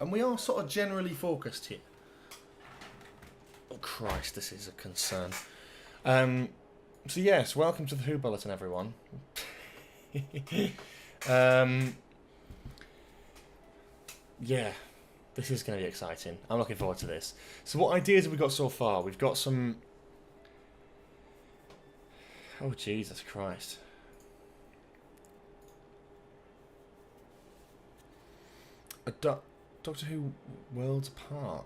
And we are sort of generally focused here. Oh Christ, this is a concern. So yes, welcome to the Who Bulletin, everyone. Yeah, this is going to be exciting. I'm looking forward to this. So what ideas have we got so far? We've got some... Oh, Jesus Christ. Doctor Who Worlds Apart.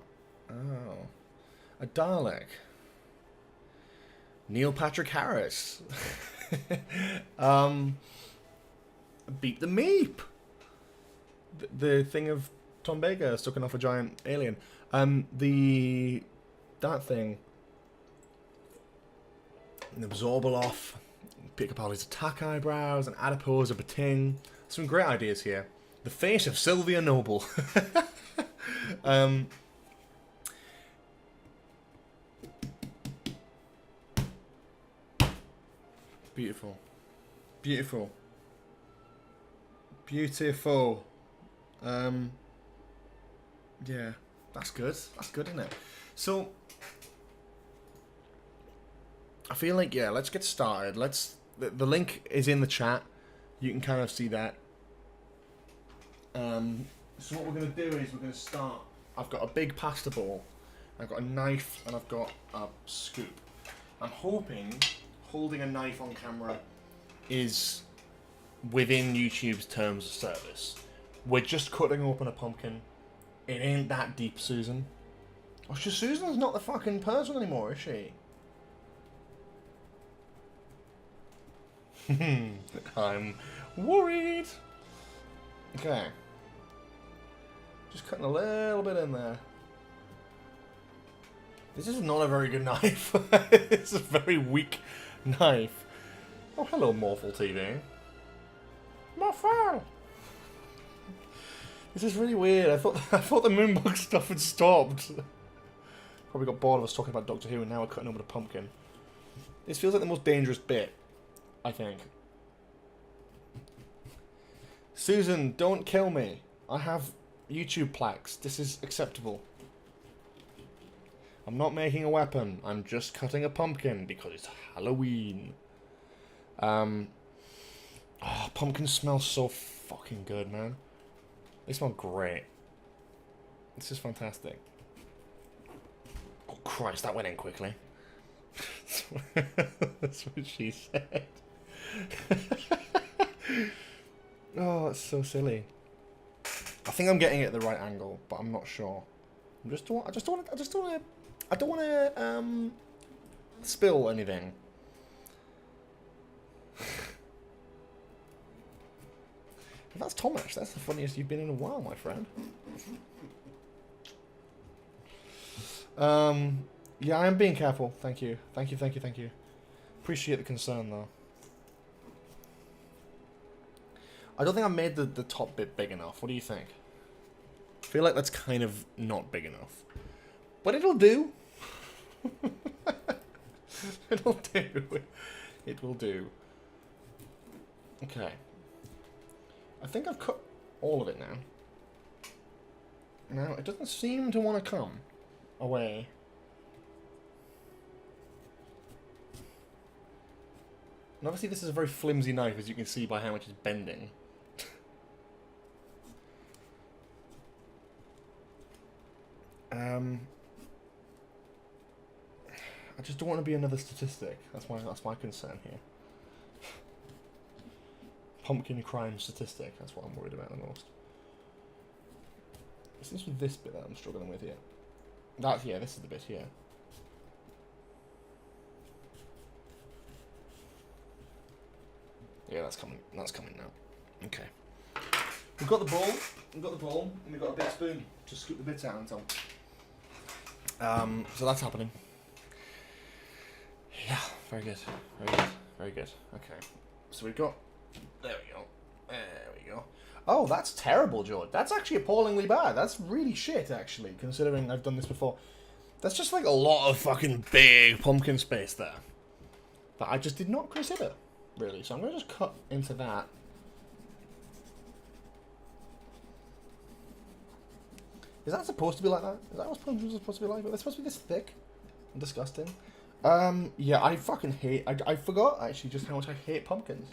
Oh. A Dalek. Neil Patrick Harris. Beep the Meep. The thing of Tom Baker sucking off a giant alien. That thing. An Absorbal off. Pick up all his attack eyebrows, an adipose, a bating. Some great ideas here. The face of Sylvia Noble. Beautiful. Beautiful. Beautiful. Yeah, that's good. That's good, isn't it? So, I feel like, yeah, let's get started. The link is in the chat. You can kind of see that. So what we're going to do is we're going to start. I've got a big pasta bowl. I've got a knife and I've got a scoop. I'm hoping holding a knife on camera is within YouTube's terms of service. We're just cutting open a pumpkin. It ain't that deep, Susan. Oh, Susan's not the fucking person anymore, is she? I'm worried. Okay. Just cutting a little bit in there. This is not a very good knife. It's a very weak knife. Oh, hello, Morphle TV. Morphle! This is really weird. I thought the Moonbug stuff had stopped. Probably got bored of us talking about Doctor Who and now we're cutting open a pumpkin. This feels like the most dangerous bit, I think. Susan, don't kill me. I have YouTube plaques. This is acceptable. I'm not making a weapon. I'm just cutting a pumpkin because it's Halloween. Oh, pumpkins smell so fucking good, man. They smell great. This is fantastic. Oh Christ, that went in quickly. That's what she said. Oh, that's so silly. I think I'm getting it at the right angle, but I'm not sure. I don't want to spill anything. That's Tomash. That's the funniest you've been in a while, my friend. Yeah, I am being careful. Thank you. Thank you, thank you, thank you. Appreciate the concern, though. I don't think I made the top bit big enough. What do you think? I feel like that's kind of not big enough. But it'll do. It'll do. It will do. Okay. I think I've cut all of it now. Now, it doesn't seem to want to come away. And obviously this is a very flimsy knife, as you can see by how much it's bending. I just don't want to be another statistic. That's my concern here. Pumpkin crime statistic. That's what I'm worried about the most. It's this with this bit that I'm struggling with here. Yeah, this is the bit here. Yeah, that's coming. That's coming now. Okay. We've got the bowl. We've got the bowl, and we've got a big spoon to scoop the bits out until. So that's happening. Yeah, very good. Very good. Very good. Okay. So we've got. There we go. There we go. Oh, that's terrible, George. That's actually appallingly bad. That's really shit, actually, considering I've done this before. That's just like a lot of fucking big pumpkin space there that I just did not consider, really. So I'm going to just cut into that. Is that supposed to be like that? Is that what pumpkins are supposed to be like? They're supposed to be this thick and disgusting. Yeah, I fucking hate... I forgot, actually, just how much I hate pumpkins.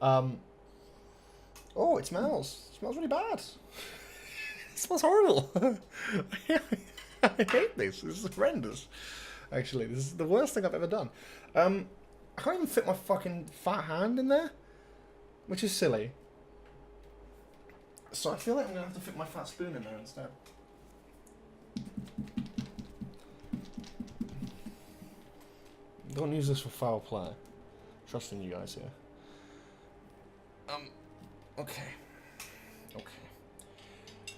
Oh, it smells. It smells really bad. It smells horrible. I hate this. This is horrendous. Actually, this is the worst thing I've ever done. I can't even fit my fucking fat hand in there, which is silly. So I feel like I'm going to have to fit my fat spoon in there instead. Don't use this for foul play. Trusting you guys here. Okay.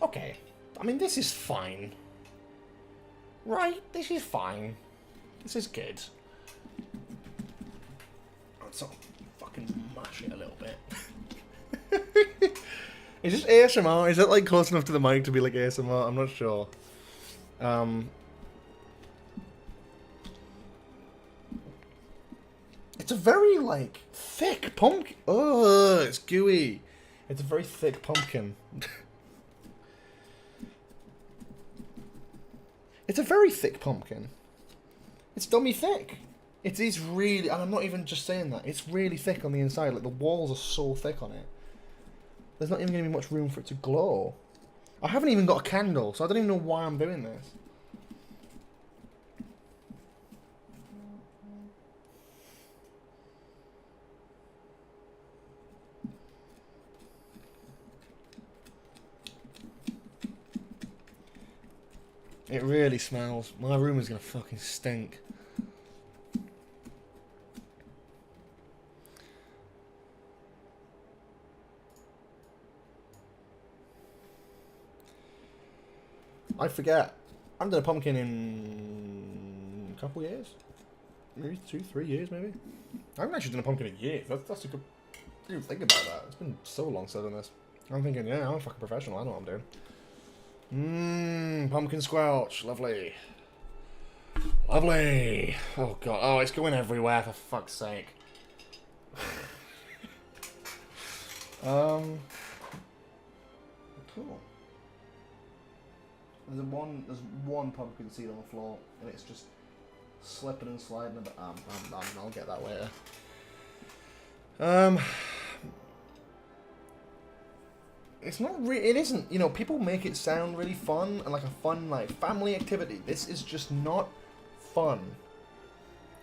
Okay. I mean, this is fine. Right? This is fine. This is good. Let's sort of fucking mash it a little bit. Is this ASMR? Is that like close enough to the mic to be like ASMR? I'm not sure. It's a very like thick pumpkin. Oh, it's gooey. It's a very thick pumpkin. It's a very thick pumpkin. It's dummy thick. It is really, and I'm not even just saying that. It's really thick on the inside. Like the walls are so thick on it. There's not even going to be much room for it to glow. I haven't even got a candle, so I don't even know why I'm doing this. It really smells. My room is going to fucking stink. I forget. I haven't done a pumpkin in a couple years. Maybe 2-3 years, maybe. I haven't actually done a pumpkin in years. That's a good... I didn't even think about that. It's been so long since I've done this. I'm thinking, yeah, I'm a fucking professional. I know what I'm doing. Pumpkin squelch. Lovely. Lovely. Oh, God. Oh, it's going everywhere, for fuck's sake. Cool. There's one pumpkin seed on the floor, and it's just slipping and sliding. But I'll get that later. It's not really. It isn't. You know, people make it sound really fun and like a fun like family activity. This is just not fun.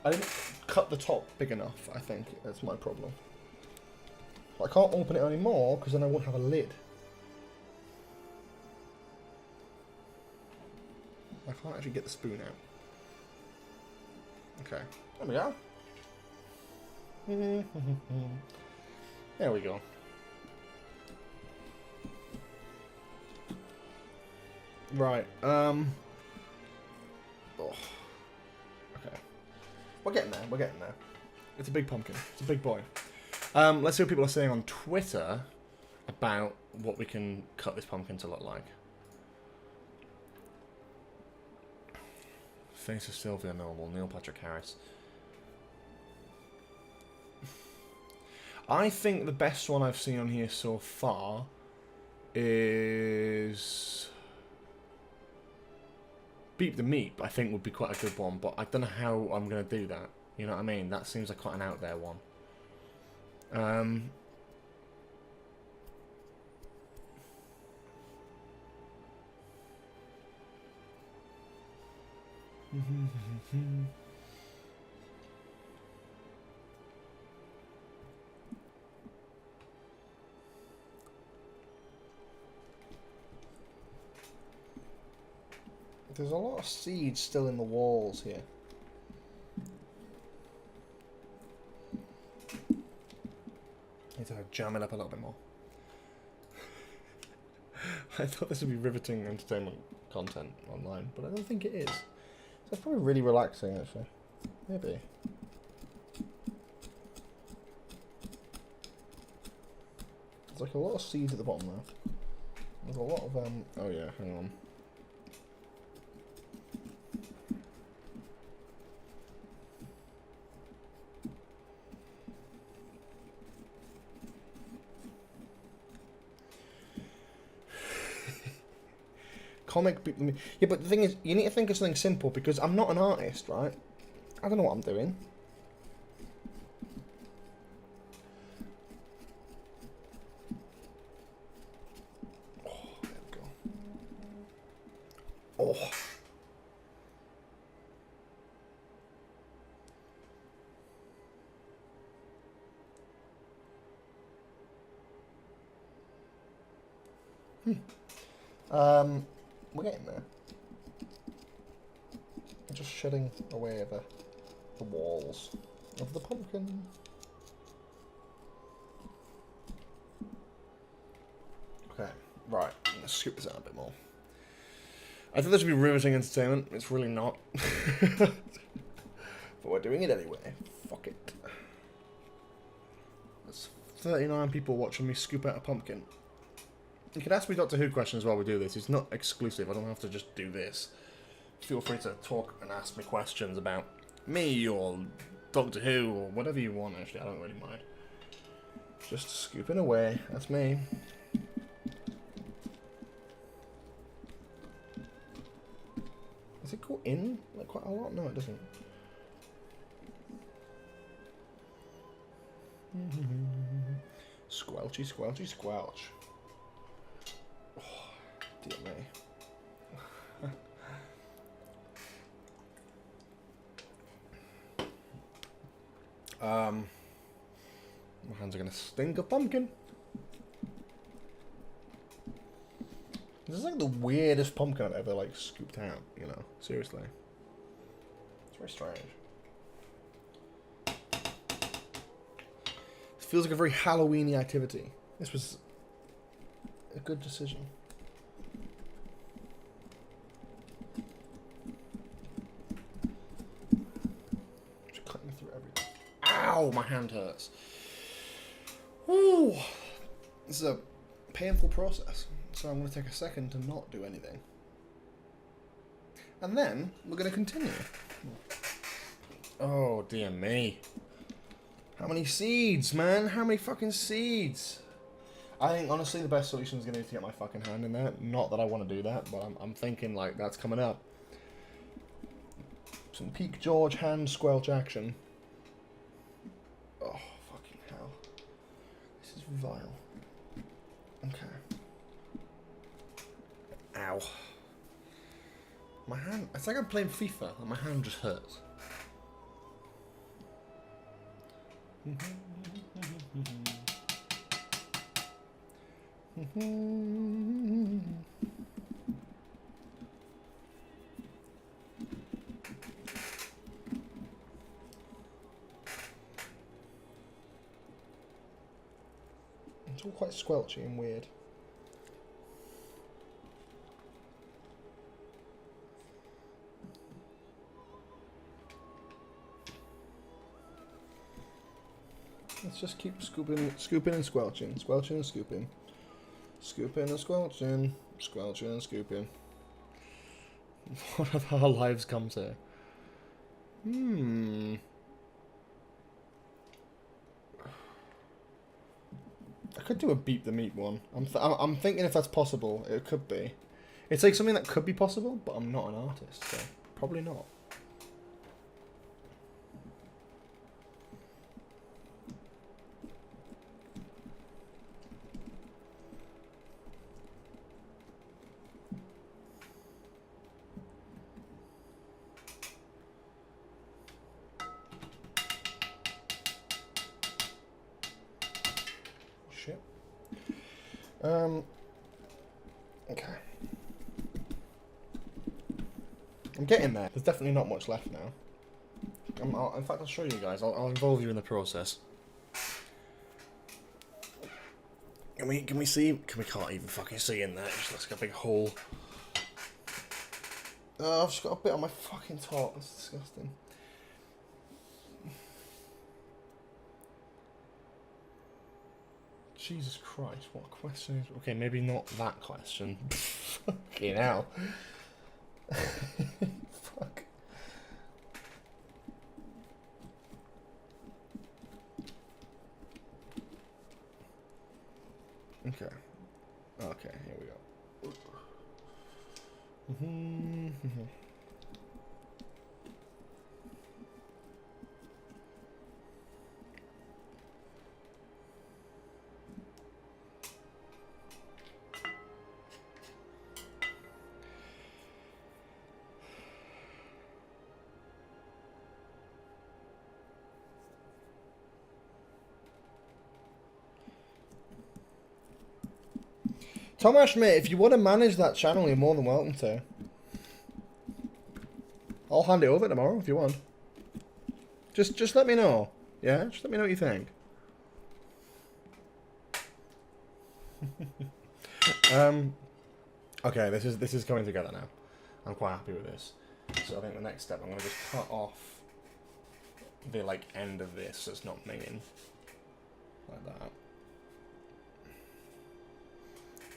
I didn't cut the top big enough. I think that's my problem. I can't open it anymore because then I won't have a lid. I can't actually get the spoon out. Okay, there we go. There we go. Right, oh. Okay. We're getting there, we're getting there. It's a big pumpkin. It's a big boy. Let's see what people are saying on Twitter about what we can cut this pumpkin to look like. Face of Sylvia Noble, Neil Patrick Harris. I think the best one I've seen on here so far is Beep the Meep. I think would be quite a good one, but I don't know how I'm going to do that. You know what I mean? That seems like quite an out there one. There's a lot of seeds still in the walls here. Need to jam it up a little bit more. I thought this would be riveting entertainment content online, but I don't think it is. So it's probably really relaxing, actually. Maybe. There's like a lot of seeds at the bottom there. There's a lot of, oh yeah, hang on. comic. Yeah, but the thing is, you need to think of something simple because I'm not an artist, right? I don't know what I'm doing. Oh, there we go. Oh. We're getting there. I'm just shedding away the walls of the pumpkin. Okay, right. Let's scoop this out a bit more. I thought this would be riveting entertainment. It's really not. But we're doing it anyway. Fuck it. There's 39 people watching me scoop out a pumpkin. You can ask me Doctor Who questions while we do this. It's not exclusive. I don't have to just do this. Feel free to talk and ask me questions about me or Doctor Who or whatever you want, actually. I don't really mind. Just scooping away. That's me. Does it go in like quite a lot? No, it doesn't. Squelchy, squelchy, squelch. Oh, dear me. My hands are gonna stink of pumpkin. This is like the weirdest pumpkin I've ever like scooped out, you know, seriously. It's very strange. It feels like a very Halloween-y activity. This was a good decision. Just cutting through everything. Ow, my hand hurts. Ooh, this is a painful process. So I'm going to take a second to not do anything. And then we're going to continue. Oh, dear me. How many seeds, man? How many fucking seeds? I think, honestly, the best solution is going to be to get my fucking hand in there. Not that I want to do that, but I'm thinking, like, that's coming up. Some peak George hand squelch action. Oh, fucking hell. This is vile. Okay. Ow. My hand, it's like I'm playing FIFA and my hand just hurts. It's all quite squelchy and weird. Let's just keep scooping and squelching, squelching and scooping, scooping and squelching, squelching and scooping. What have our lives come to? I could do a Beep the Meep one. I'm thinking if that's possible. It could be. It's like something that could be possible, but I'm not an artist, so probably not. Shit. Okay. I'm getting there. There's definitely not much left now. In fact, I'll show you guys. I'll involve you in the process. Can we see? We can't even fucking see in there. It just looks like a big hole. I've just got a bit on my fucking top. That's disgusting. Jesus Christ, what a question is... Okay, maybe not that question. Fucking hell. Fuck. Okay. Okay, here we go. Tomash, mate, if you want to manage that channel, you're more than welcome to. I'll hand it over tomorrow if you want. Just let me know. Yeah, just let me know what you think. Okay, this is coming together now. I'm quite happy with this. So I think the next step, I'm gonna just cut off the end of this so it's not minging like that.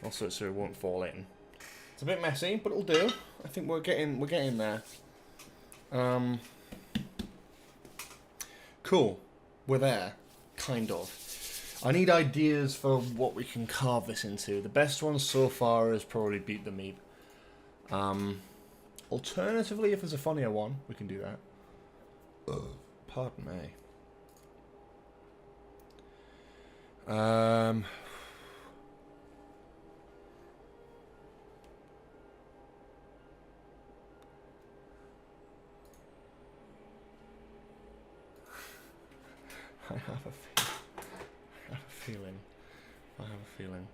Also, so it won't fall in. It's a bit messy, but it'll do. I think we're getting there. Cool. We're there, kind of. I need ideas for what we can carve this into. The best one so far is probably Beep the Meep. Alternatively, if there's a funnier one, we can do that. Pardon me. I have a feeling.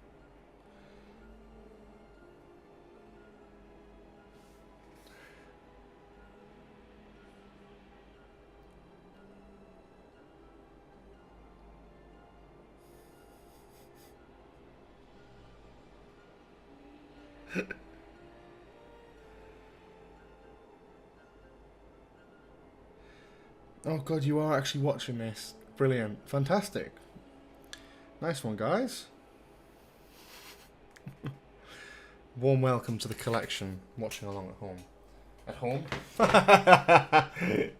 Oh god, you are actually watching this. Brilliant. Fantastic. Nice one, guys. Warm welcome to the collection. Watching along at home. At home?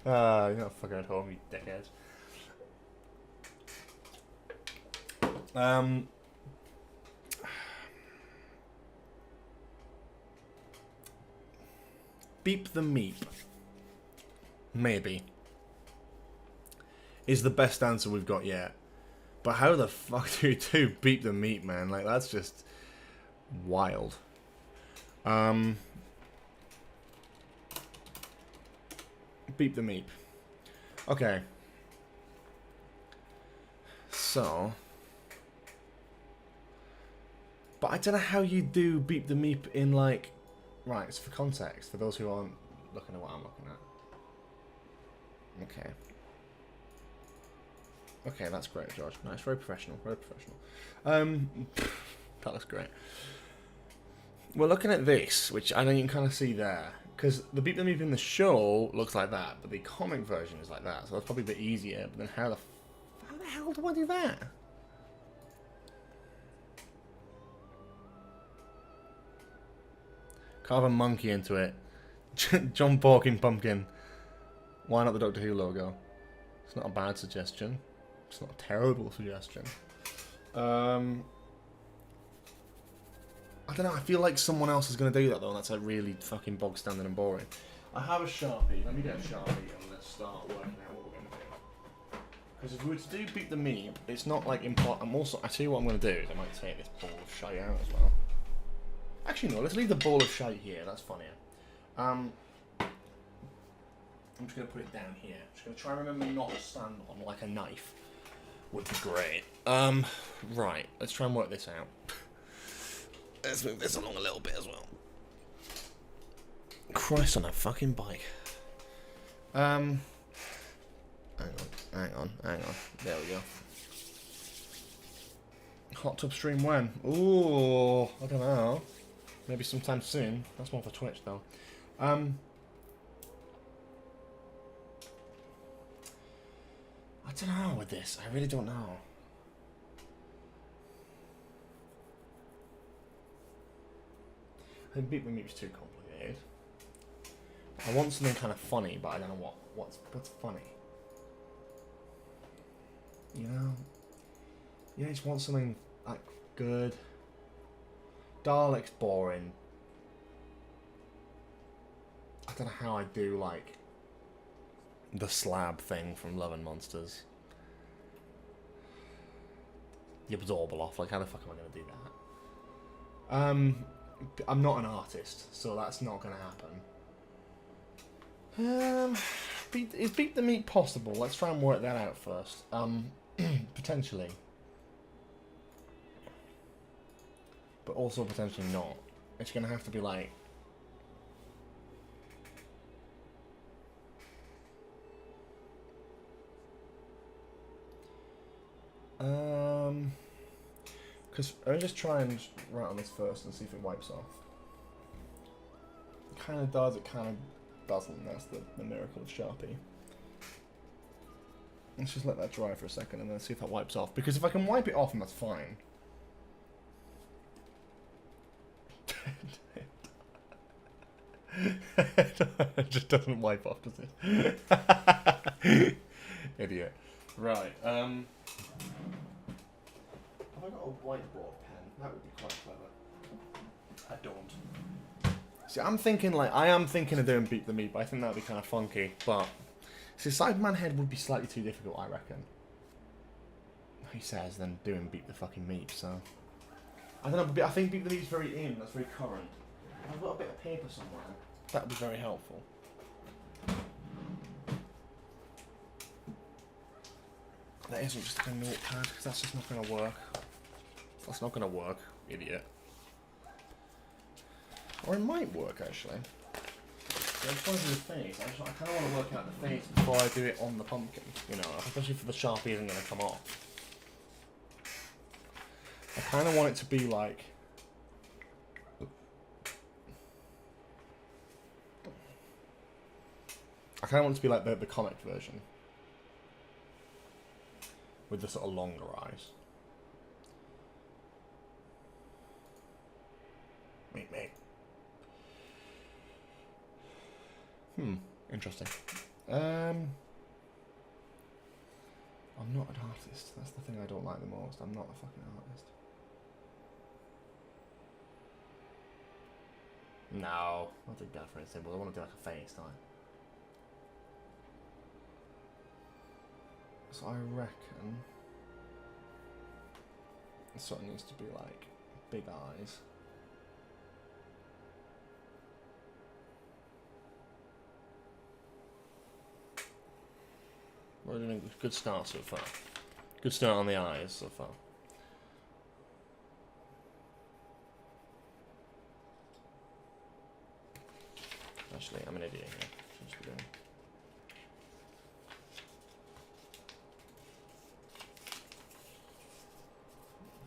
You're not fucking at home, you dickhead. Beep the Meep. Maybe. Is the best answer we've got yet. But how the fuck do you do Beep the Meep, man? Like, that's just wild. Beep the Meep. Okay. So. But I don't know how you do Beep the Meep in, like... Right, it's for context, for those who aren't looking at what I'm looking at. Okay. Okay, that's great, George. Nice, very professional, very professional. That looks great. We're looking at this, which I know you can kind of see there. Because the Beep the Meep in the show looks like that, but the comic version is like that. So that's probably a bit easier, but then how the hell do I do that? Carve a monkey into it. John Porkin Pumpkin. Why not the Doctor Who logo? It's not a bad suggestion. It's not a terrible suggestion. I don't know, I feel like someone else is going to do that though, and that's like really fucking bog standard and boring. I have a Sharpie. Let me get a Sharpie and let's start working out what we're going to do. Because if we were to do Beep the Meep, it's not like important. I tell you what I'm going to do is I might take this ball of shite out as well. Actually, no, let's leave the ball of shite here. That's funnier. I'm just going to put it down here. I'm just going to try and remember not to stand on like a knife. Would be great. Right. Let's try and work this out. Let's move this along a little bit as well. Christ on a fucking bike. Hang on. There we go. Hot tub stream when? Ooh, I don't know. Maybe sometime soon. That's more for Twitch though. I don't know with this. I really don't know. I think Beep the Meep's too complicated. I want something kind of funny, but I don't know what's funny. You know? Yeah, I just want something like good. Dalek's boring. don't know how I do, like, the slab thing from Love and Monsters. The absorbable off, like, how the fuck am I going to do that? I'm not an artist, so that's not going to happen. Is Beep the Meep possible? Let's try and work that out first. Potentially. But also potentially not. It's going to have to be like... Because I'll just try and write on this first and see if it wipes off. It kind of does, it kind of doesn't. That's the miracle of Sharpie. Let's just let that dry for a second and then see if that wipes off. Because if I can wipe it off, then that's fine. It just doesn't wipe off, does it? Idiot. Right. Have I got a whiteboard pen? That would be quite clever. I don't. See, I am thinking of doing Beep the Meep, but I think that would be kind of funky. But see, Cyberman head would be slightly too difficult, I reckon. He says, then doing Beep the fucking Meep. So I don't know. I think Beep the Meep's very in. That's very current. I've got a bit of paper somewhere. That would be very helpful. That isn't just a notepad, because that's just not going to work. That's not going to work, idiot. Or it might work, actually. So I'm trying to do the face. I kind of want to work out the face before I do it on the pumpkin. You know, especially if the Sharpie isn't going to come off. I kind of want it to be like... I kind of want it to be like the comic version. With the sort of longer eyes. Mate. Interesting. I'm not an artist. That's the thing I don't like the most. I'm not a fucking artist. No, I'll do that for example. I want to do like a face, don't I? So I reckon it sort of needs to be like big eyes. We're doing a good start so far. Good start on the eyes so far. Actually, I'm an idiot here.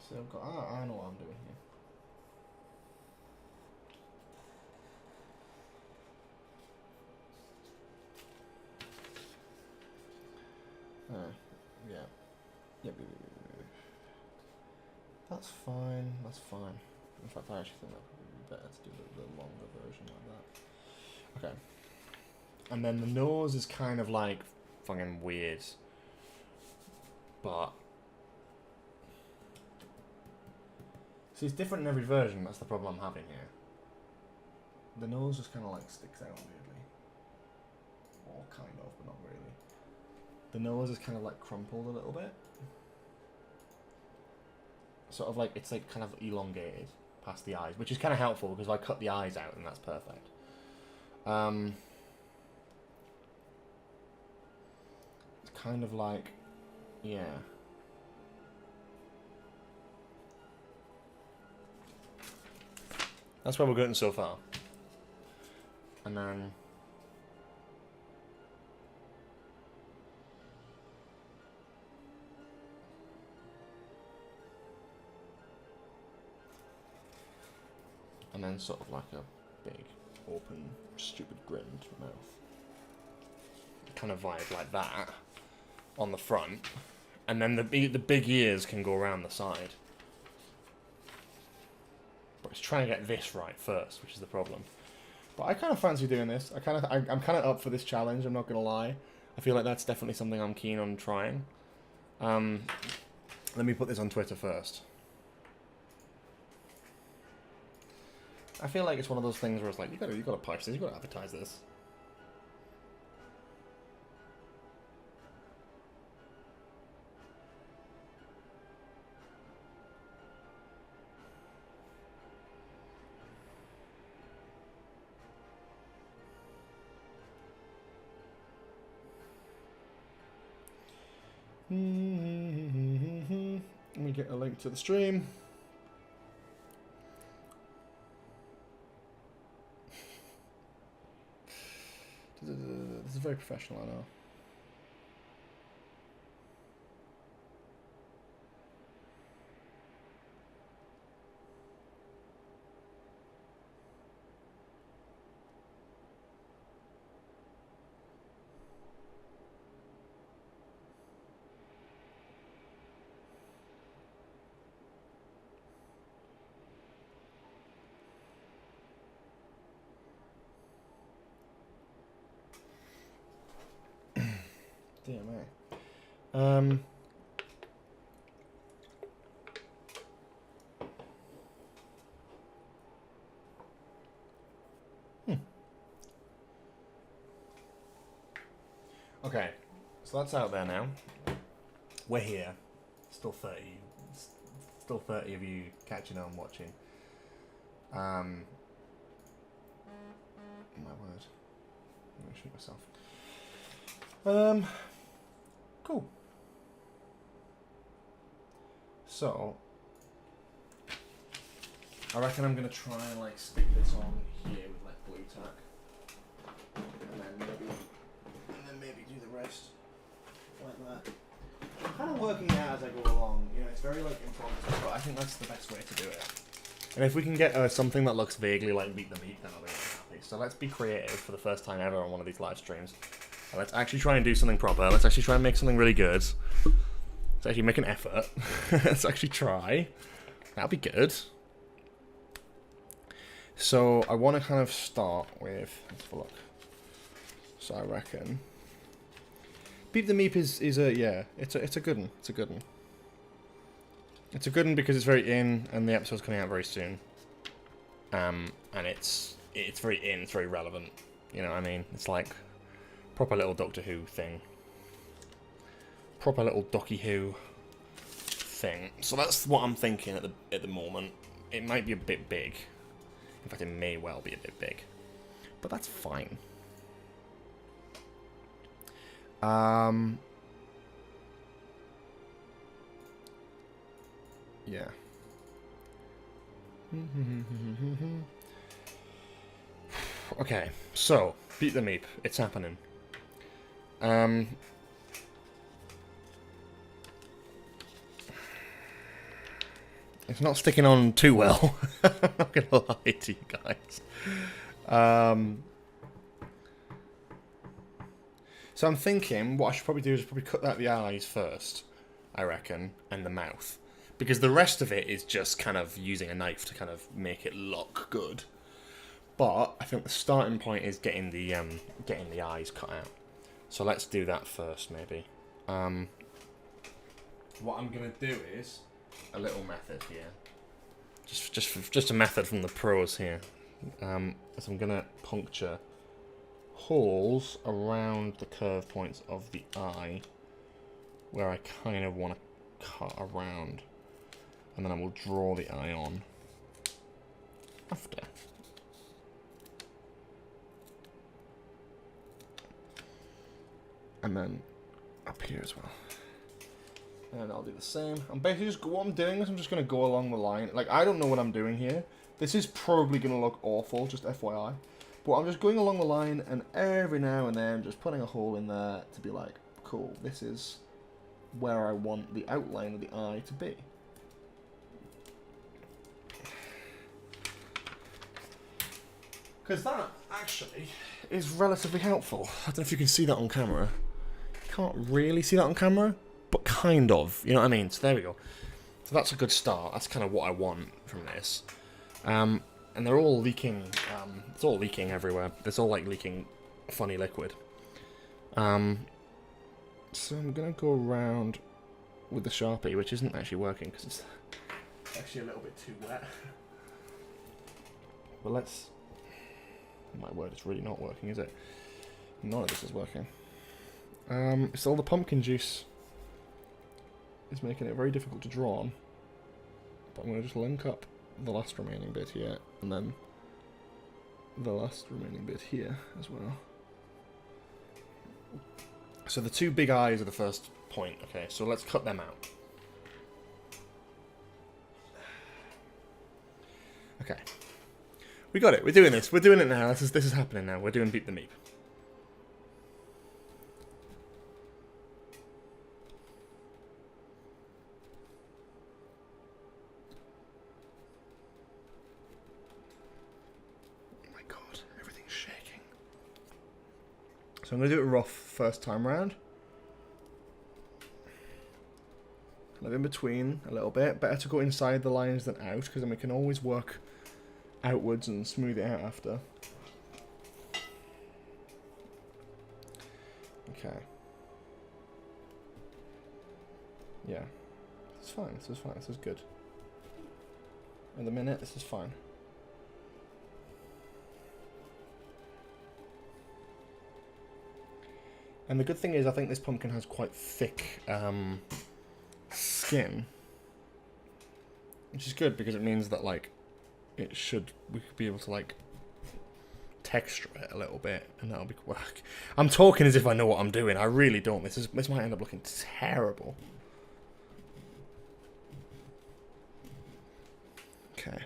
So I've got, I know what I'm doing here. Yeah. Yep. That's fine. That's fine. In fact, I actually think that would be better to do the longer version like that. Okay. And then the nose is kind of like fucking weird. But see, it's different in every version. That's the problem I'm having here. The nose just kind of like sticks out weirdly. Or kind of, but not really. The nose is kind of like crumpled a little bit. Sort of like, it's like kind of elongated past the eyes, which is kind of helpful because if I cut the eyes out, then that's perfect. It's kind of like, yeah. That's where we're getting so far. And then sort of like a big, open, stupid grinned mouth. Kind of vibe like that on the front. And then the big ears can go around the side. But it's trying to get this right first, which is the problem. But I kind of fancy doing this. I'm kind of up for this challenge, I'm not going to lie. I feel like that's definitely something I'm keen on trying. Let me put this on Twitter first. I feel like it's one of those things where it's like, you gotta push this, you gotta advertise this. Let me get a link to the stream. This is very professional, I know. Dear me. Okay, so that's out there now. We're here. Still 30 of you catching on watching. My word. I'm gonna shoot myself. Cool. So, I reckon I'm gonna try and like stick this on here with like blue tack, and then maybe do the rest like that. I'm kind of working it out as I go along. You know, it's very like impromptu, but I think that's the best way to do it. And if we can get something that looks vaguely like Beep the Meep, then I'll be really happy. So let's be creative for the first time ever on one of these live streams. And let's actually try and do something proper. Let's actually try and make something really good. Let's actually make an effort. Let's actually try. That'll be good. So I want to kind of start with, let's have a look. So I reckon Beep the Meep is a yeah, it's a good one. It's a good one. It's a good one because it's very in, and the episode's coming out very soon. And it's very in, it's very relevant. You know what I mean? It's like proper little Doctor Who thing. Proper little Docky Who thing. So that's what I'm thinking at the moment. It might be a bit big. In fact, it may well be a bit big. But that's fine. Yeah. Okay, so Beep the Meep, it's happening. It's not sticking on too well. I'm not gonna lie to you guys. So I'm thinking what I should probably do is probably cut out the eyes first, I reckon, and the mouth. Because the rest of it is just kind of using a knife to kind of make it look good. But I think the starting point is getting the eyes cut out. So let's do that first, maybe. What I'm gonna do is a little method here. Just a method from the pros here. So I'm gonna puncture holes around the curve points of the eye where I kind of want to cut around, and then I will draw the eye on after. And then up here as well. And I'll do the same. I'm basically just, what I'm doing is I'm just going to go along the line. Like, I don't know what I'm doing here. This is probably going to look awful, just FYI. But I'm just going along the line, and every now and then just putting a hole in there to be like, cool, this is where I want the outline of the eye to be. Because that, actually, is relatively helpful. I don't know if you can see that on camera. You can't really see that on camera, but kind of. You know what I mean? So there we go. So that's a good start. That's kind of what I want from this. And they're all leaking. It's all leaking everywhere. It's all like leaking funny liquid. So I'm going to go around with the Sharpie, which isn't actually working because it's actually a little bit too wet. But let's... My word, it's really not working, is it? None of this is working. It's all the pumpkin juice is making it very difficult to draw on. But I'm going to just link up the last remaining bit here, and then the last remaining bit here as well. So the two big eyes are the first point. Okay, so let's cut them out. Okay. We got it. We're doing this. We're doing it now. This is happening now. We're doing Beep the Meep. Oh my god, everything's shaking. So I'm going to do it rough first time round. Kind of in between a little bit. Better to go inside the lines than out, because then we can always work outwards and smooth it out after. Okay. Yeah. This is fine. This is fine. This is good. In the minute, this is fine. And the good thing is, I think this pumpkin has quite thick skin, which is good because it means that like we could be able to like texture it a little bit, and that'll be work. I'm talking as if I know what I'm doing. I really don't. This might end up looking terrible. Okay.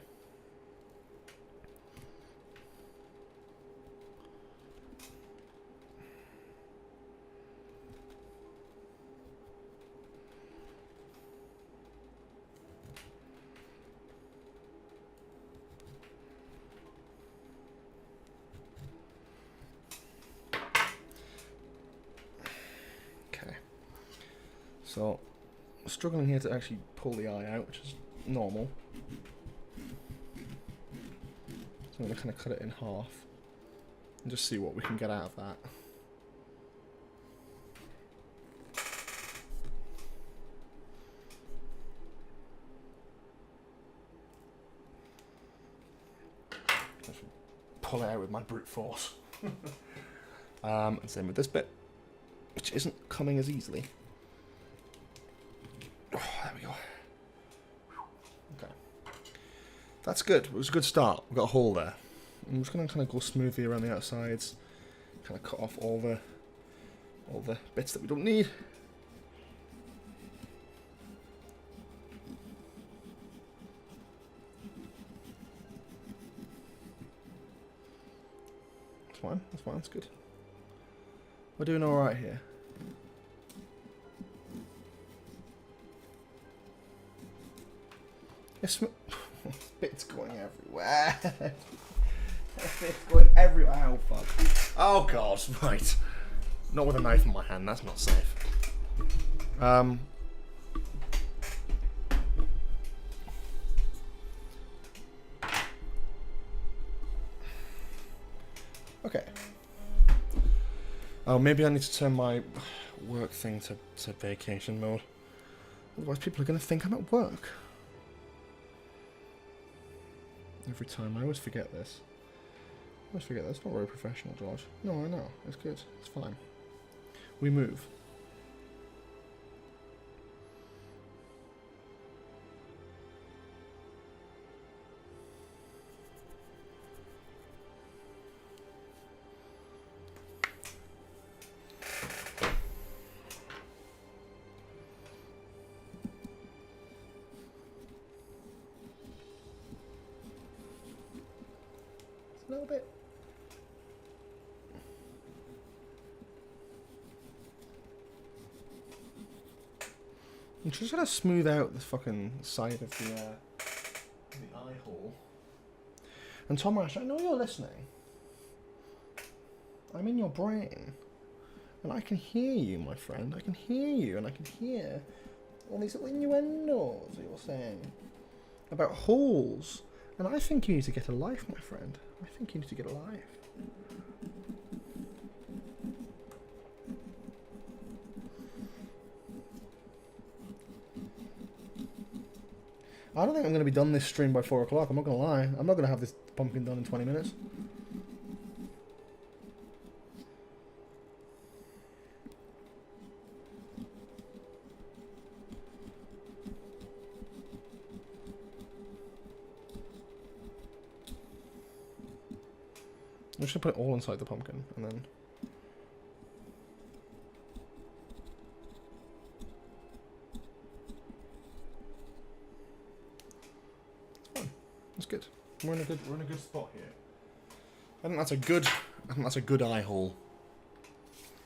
So, I'm struggling here to actually pull the eye out, which is normal. So I'm going to kind of cut it in half and just see what we can get out of that. Just pull it out with my brute force. And same with this bit, which isn't coming as easily. Oh, there we go. Okay. That's good. It was a good start. We've got a hole there. I'm just going to kind of go smoothly around the outsides. Kind of cut off all the bits that we don't need. That's fine. That's fine. That's good. We're doing all right here. This bit's going everywhere. It's going everywhere. Oh fuck. Oh god. Right. Not with a knife in my hand. That's not safe. Okay. Oh, maybe I need to turn my work thing to vacation mode. Otherwise, people are going to think I'm at work. Every time. I always forget this. I always forget that's not very professional, George. No, I know. It's good. It's fine. We move. A little bit. I'm just gonna smooth out the fucking side of the eye hole. And Tom Ash, I know you're listening. I'm in your brain. And I can hear you, my friend. I can hear you, and I can hear all these little innuendos that you're saying about holes. And I think you need to get a life, my friend. I think you need to get a life. I don't think I'm going to be done this stream by 4 o'clock. I'm not going to lie. I'm not going to have this pumpkin done in 20 minutes. I'm just going to put it all inside the pumpkin, and then... That's good. We're in a good spot here. I think that's a good eye hole.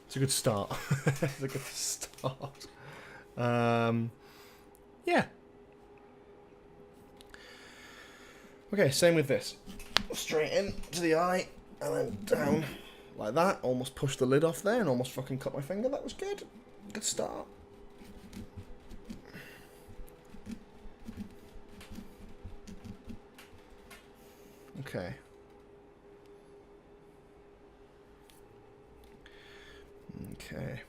It's a good start. It's a good start. Yeah. Okay, same with this. Straight in to the eye, and then down like that. Almost pushed the lid off there, and almost fucking cut my finger. That was good. Good start. Okay. Okay.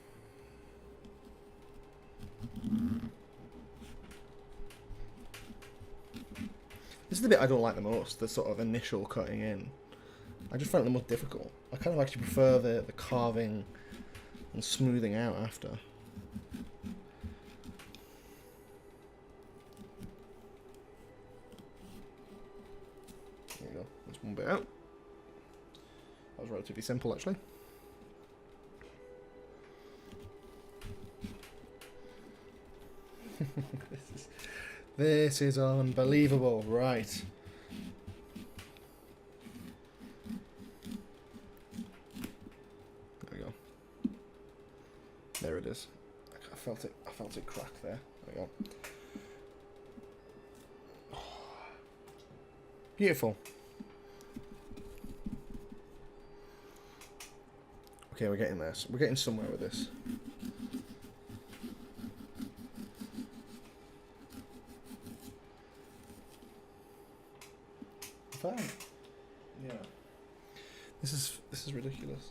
This is the bit I don't like the most, the sort of initial cutting in. I just find it the most difficult. I kind of actually prefer the carving and smoothing out after. There you go, that's one bit out. That was relatively simple actually. This is unbelievable, right. There we go. There it is. I felt it crack there. There we go. Beautiful. Okay, we're getting there. We're getting somewhere with this. Fine. Yeah. This is ridiculous.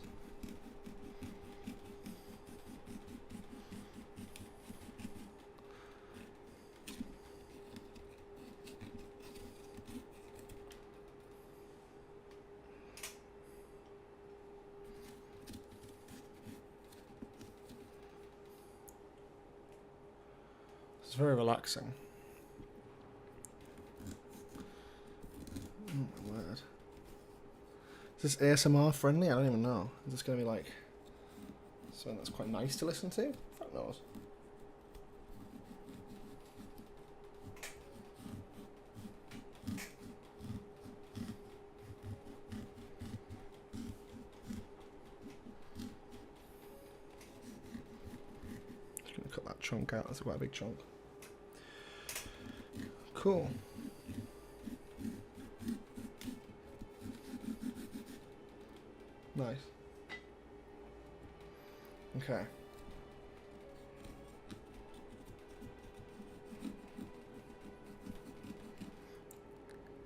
It's very relaxing. Oh my word. Is this ASMR friendly? I don't even know. Is this going to be like something that's quite nice to listen to? Fuck knows. Just going to cut that chunk out. That's quite a big chunk. Cool. Nice. Okay.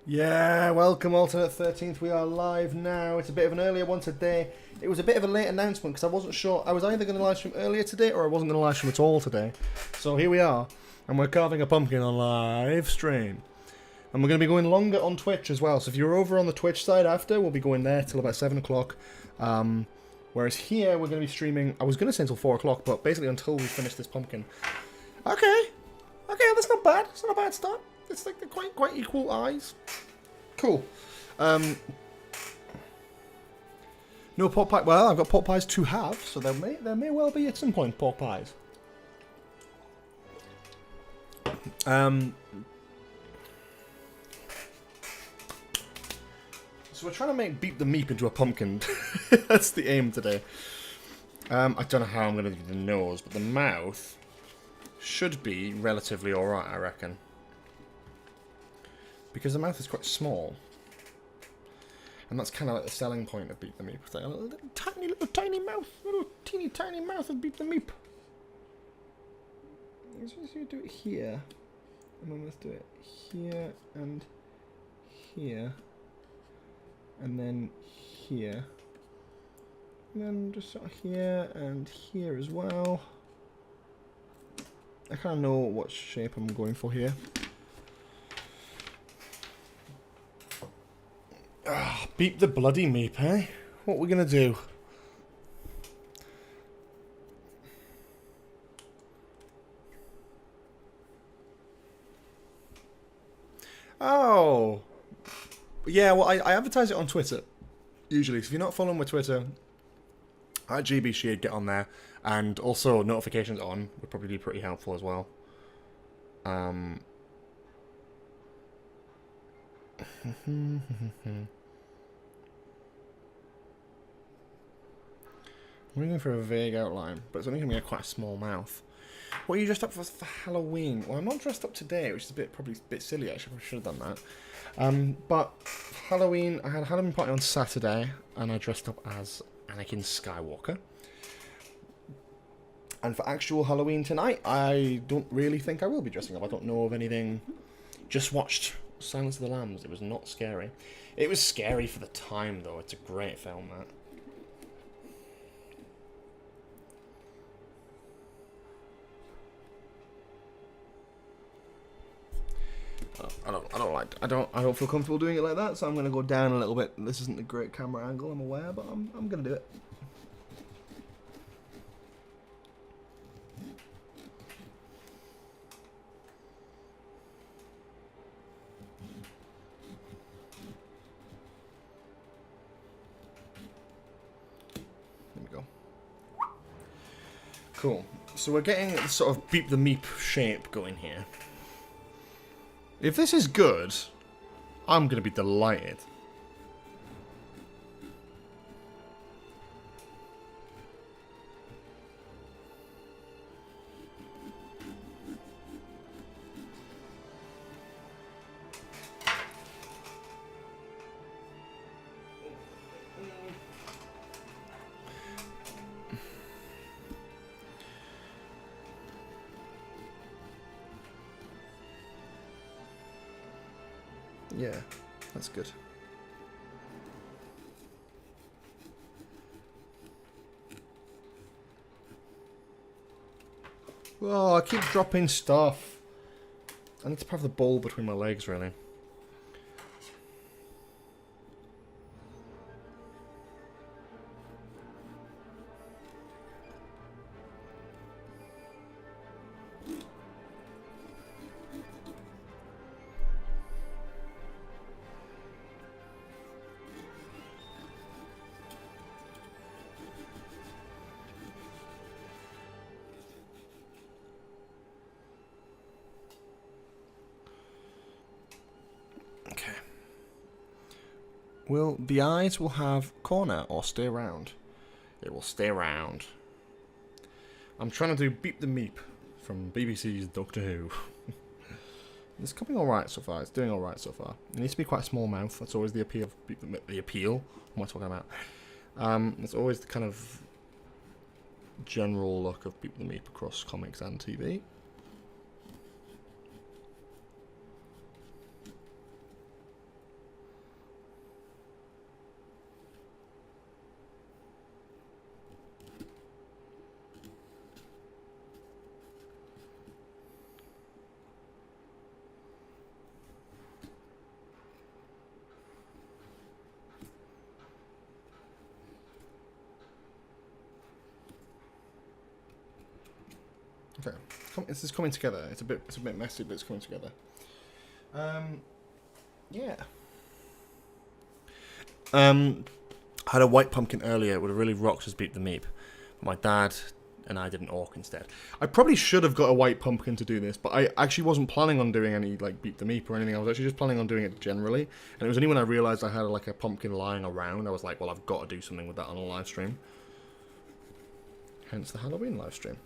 Yeah, welcome alternate 13th. We are live now. It's a bit of an earlier one today. It was a bit of a late announcement because I wasn't sure. I was either going to live stream earlier today or I wasn't going to live stream at all today. So here we are. And we're carving a pumpkin on live stream. And we're going to be going longer on Twitch as well. So if you're over on the Twitch side after, we'll be going there till about 7 o'clock. Whereas here, we're going to be streaming, I was going to say until 4 o'clock, but basically until we finish this pumpkin. Okay. Okay, that's not bad. It's not a bad start. It's like they're quite equal eyes. Cool. No pork pie. Well, I've got pork pies to have, so there may well be at some point pork pies. So we're trying to make Beep the Meep into a pumpkin. That's the aim today. I don't know how I'm going to do the nose, but the mouth should be relatively alright, I reckon. Because the mouth is quite small. And that's kind of like the selling point of Beep the Meep. It's like a little tiny mouth. Little teeny tiny mouth of Beep the Meep. Let's just do it here. And then let's do it here and here. And then here. And then just sort of here and here as well. I kind of know what shape I'm going for here. Ah, Beep the bloody meep, eh? What are we gonna do? Oh! Yeah, well, I advertise it on Twitter, usually. So if you're not following my Twitter, at georgesheard, get on there. And also, notifications on would probably be pretty helpful as well. I'm going for a vague outline, but it's only going to be quite a small mouth. What are you dressed up for Halloween? Well, I'm not dressed up today, which is probably a bit silly, actually. I should have done that. But Halloween, I had a Halloween party on Saturday, and I dressed up as Anakin Skywalker. And for actual Halloween tonight, I don't really think I will be dressing up. I don't know of anything. Just watched Silence of the Lambs. It was not scary. It was scary for the time, though. It's a great film, that. I don't feel comfortable doing it like that, so I'm gonna go down a little bit. This isn't a great camera angle, I'm aware, but I'm gonna do it. There we go. Cool. So we're getting the sort of Beep the Meep shape going here. If this is good, I'm going to be delighted. Yeah, that's good. Oh, I keep dropping stuff. I need to have the ball between my legs, really. Will the eyes will have corner or stay round? It will stay round. I'm trying to do Beep the Meep from BBC's Doctor Who. It's coming alright so far. It's doing alright so far. It needs to be quite a small mouth. That's always the appeal of Beep the Meep. The appeal? What am I talking about? It's always the kind of general look of Beep the Meep across comics and TV. Okay, this is coming together. It's a bit messy, but it's coming together. Yeah. I had a white pumpkin earlier. It would have really rocked as Beep the Meep. My dad and I did an orc instead. I probably should have got a white pumpkin to do this, but I actually wasn't planning on doing any like Beep the Meep or anything. I was actually just planning on doing it generally. And it was only when I realised I had like a pumpkin lying around, I was like, well, I've got to do something with that on a live stream. Hence the Halloween live stream.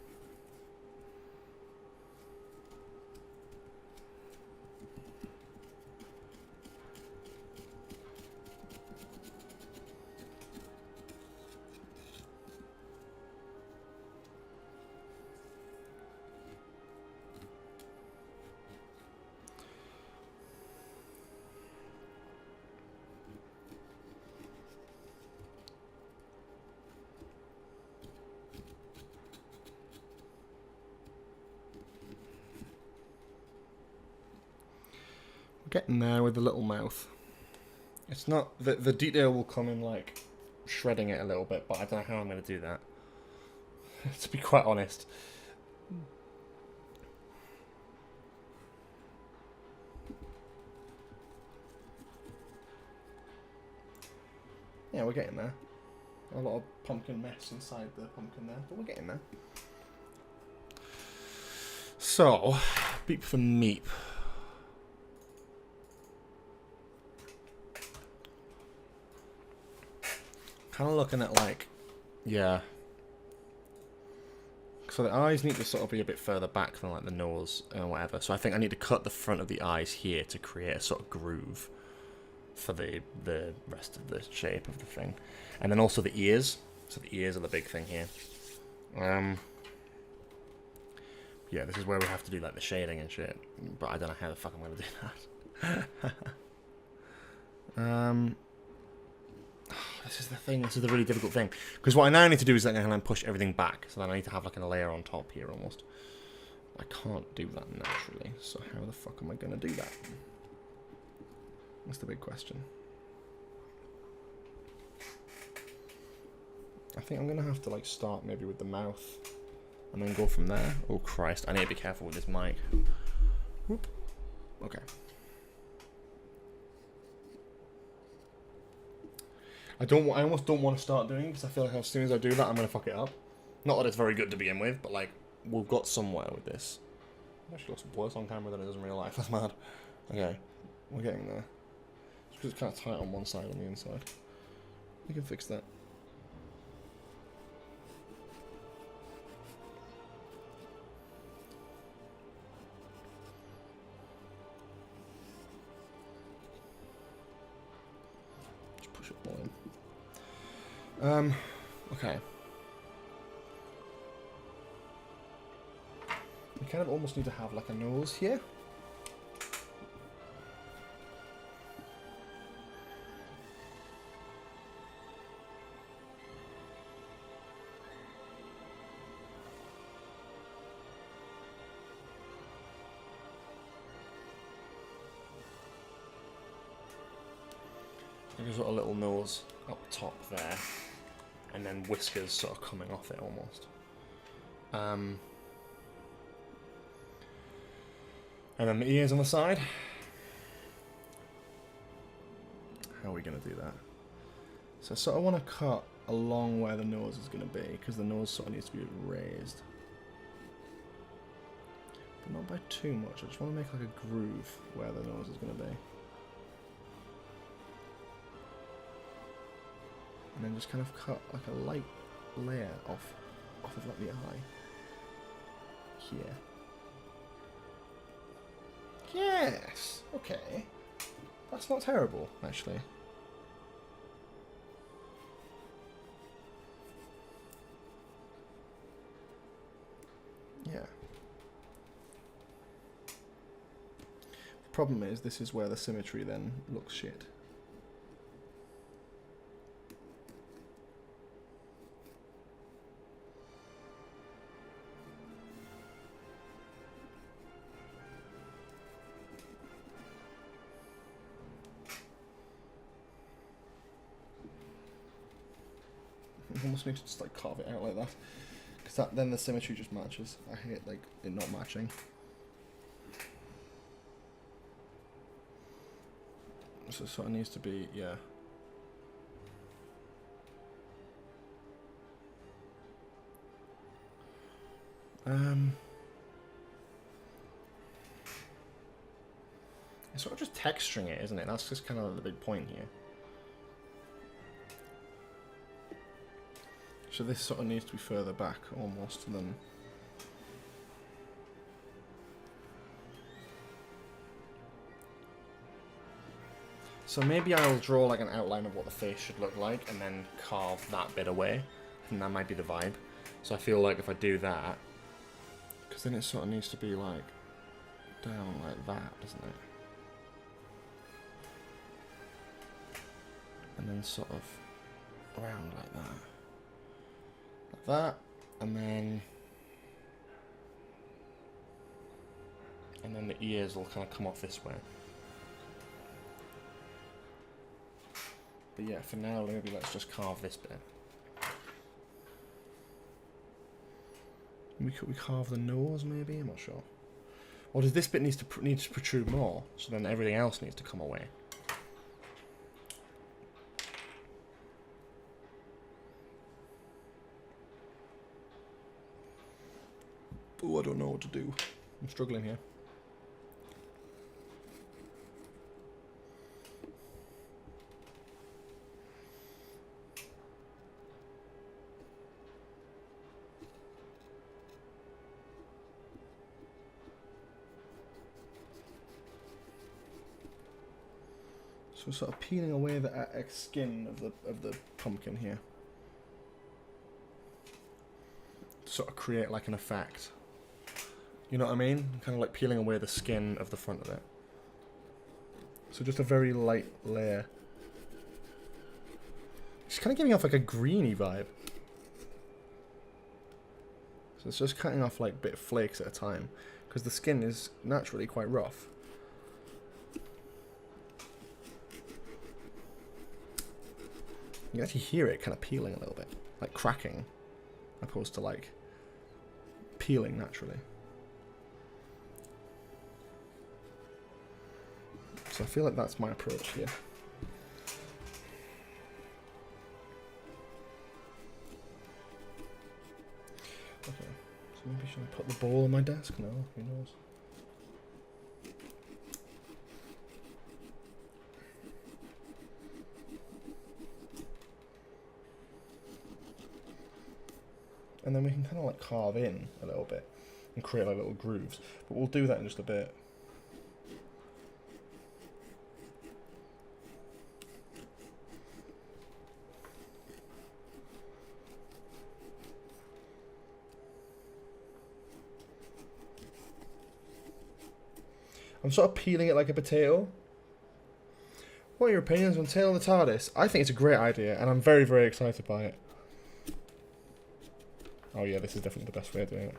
Getting there with the little mouth. It's not the detail will come in like shredding it a little bit, but I don't know how I'm going to do that. To be quite honest. Yeah, we're getting there. A lot of pumpkin mess inside the pumpkin there, but we're getting there. So, Beep the Meep. Kind of looking at like, yeah. So the eyes need to sort of be a bit further back than like the nose and whatever. So I think I need to cut the front of the eyes here to create a sort of groove for the rest of the shape of the thing. And then also the ears. So the ears are the big thing here. Yeah, this is where we have to do like the shading and shit. But I don't know how the fuck I'm going to do that. This is the thing. This is the really difficult thing. Because what I now need to do is like kind of push everything back. So then I need to have like a layer on top here almost. I can't do that naturally. So how the fuck am I going to do that? That's the big question. I think I'm going to have to like start maybe with the mouth. And then go from there. Oh Christ, I need to be careful with this mic. Whoop. Okay. I almost don't want to start doing it because I feel like as soon as I do that, I'm going to fuck it up. Not that it's very good to begin with, but like, we've got somewhere with this. It actually looks worse on camera than it does in real life. That's mad. Okay, we're getting there. It's because it's kind of tight on one side on the inside. We can fix that. Okay. We kind of almost need to have like a nose here. There's got a little nose up top there. And then whiskers sort of coming off it almost. And then the ears on the side. How are we going to do that? So I sort of want to cut along where the nose is going to be, because the nose sort of needs to be raised. But not by too much, I just want to make like a groove where the nose is going to be. And then just kind of cut like a light layer off of like the eye here. Yes. Okay. That's not terrible, actually. Yeah. The problem is this is where the symmetry then looks shit. I almost need to just like carve it out like that, because that then the symmetry just matches. I hate like it not matching. So it sort of needs to be, yeah. It's sort of just texturing it, isn't it? That's just kind of the big point here. So this sort of needs to be further back almost than... So maybe I'll draw like an outline of what the face should look like and then carve that bit away. And that might be the vibe. So I feel like if I do that, because then it sort of needs to be like down like that, doesn't it? And then sort of around like that. That, and then the ears will kind of come off this way. But yeah, for now, maybe let's just carve this bit. Could we carve the nose, maybe? I'm not sure. Or does this bit need to protrude more, so then everything else needs to come away? Oh, I don't know what to do. I'm struggling here. So sort of peeling away the skin of the pumpkin here. Sort of create like an effect. You know what I mean? Kind of like peeling away the skin of the front of it. So just a very light layer. It's kind of giving off like a greeny vibe. So it's just cutting off like bit of flakes at a time, because the skin is naturally quite rough. You can actually hear it kind of peeling a little bit, like cracking, opposed to like peeling naturally. So I feel like that's my approach here. Okay, so maybe should I put the ball on my desk now? Who knows? And then we can kind of like carve in a little bit and create like little grooves. But we'll do that in just a bit. I'm sort of peeling it like a potato. What are your opinions on Tail of the TARDIS? I think it's a great idea, and I'm very, very excited by it. Oh yeah, this is definitely the best way of doing it.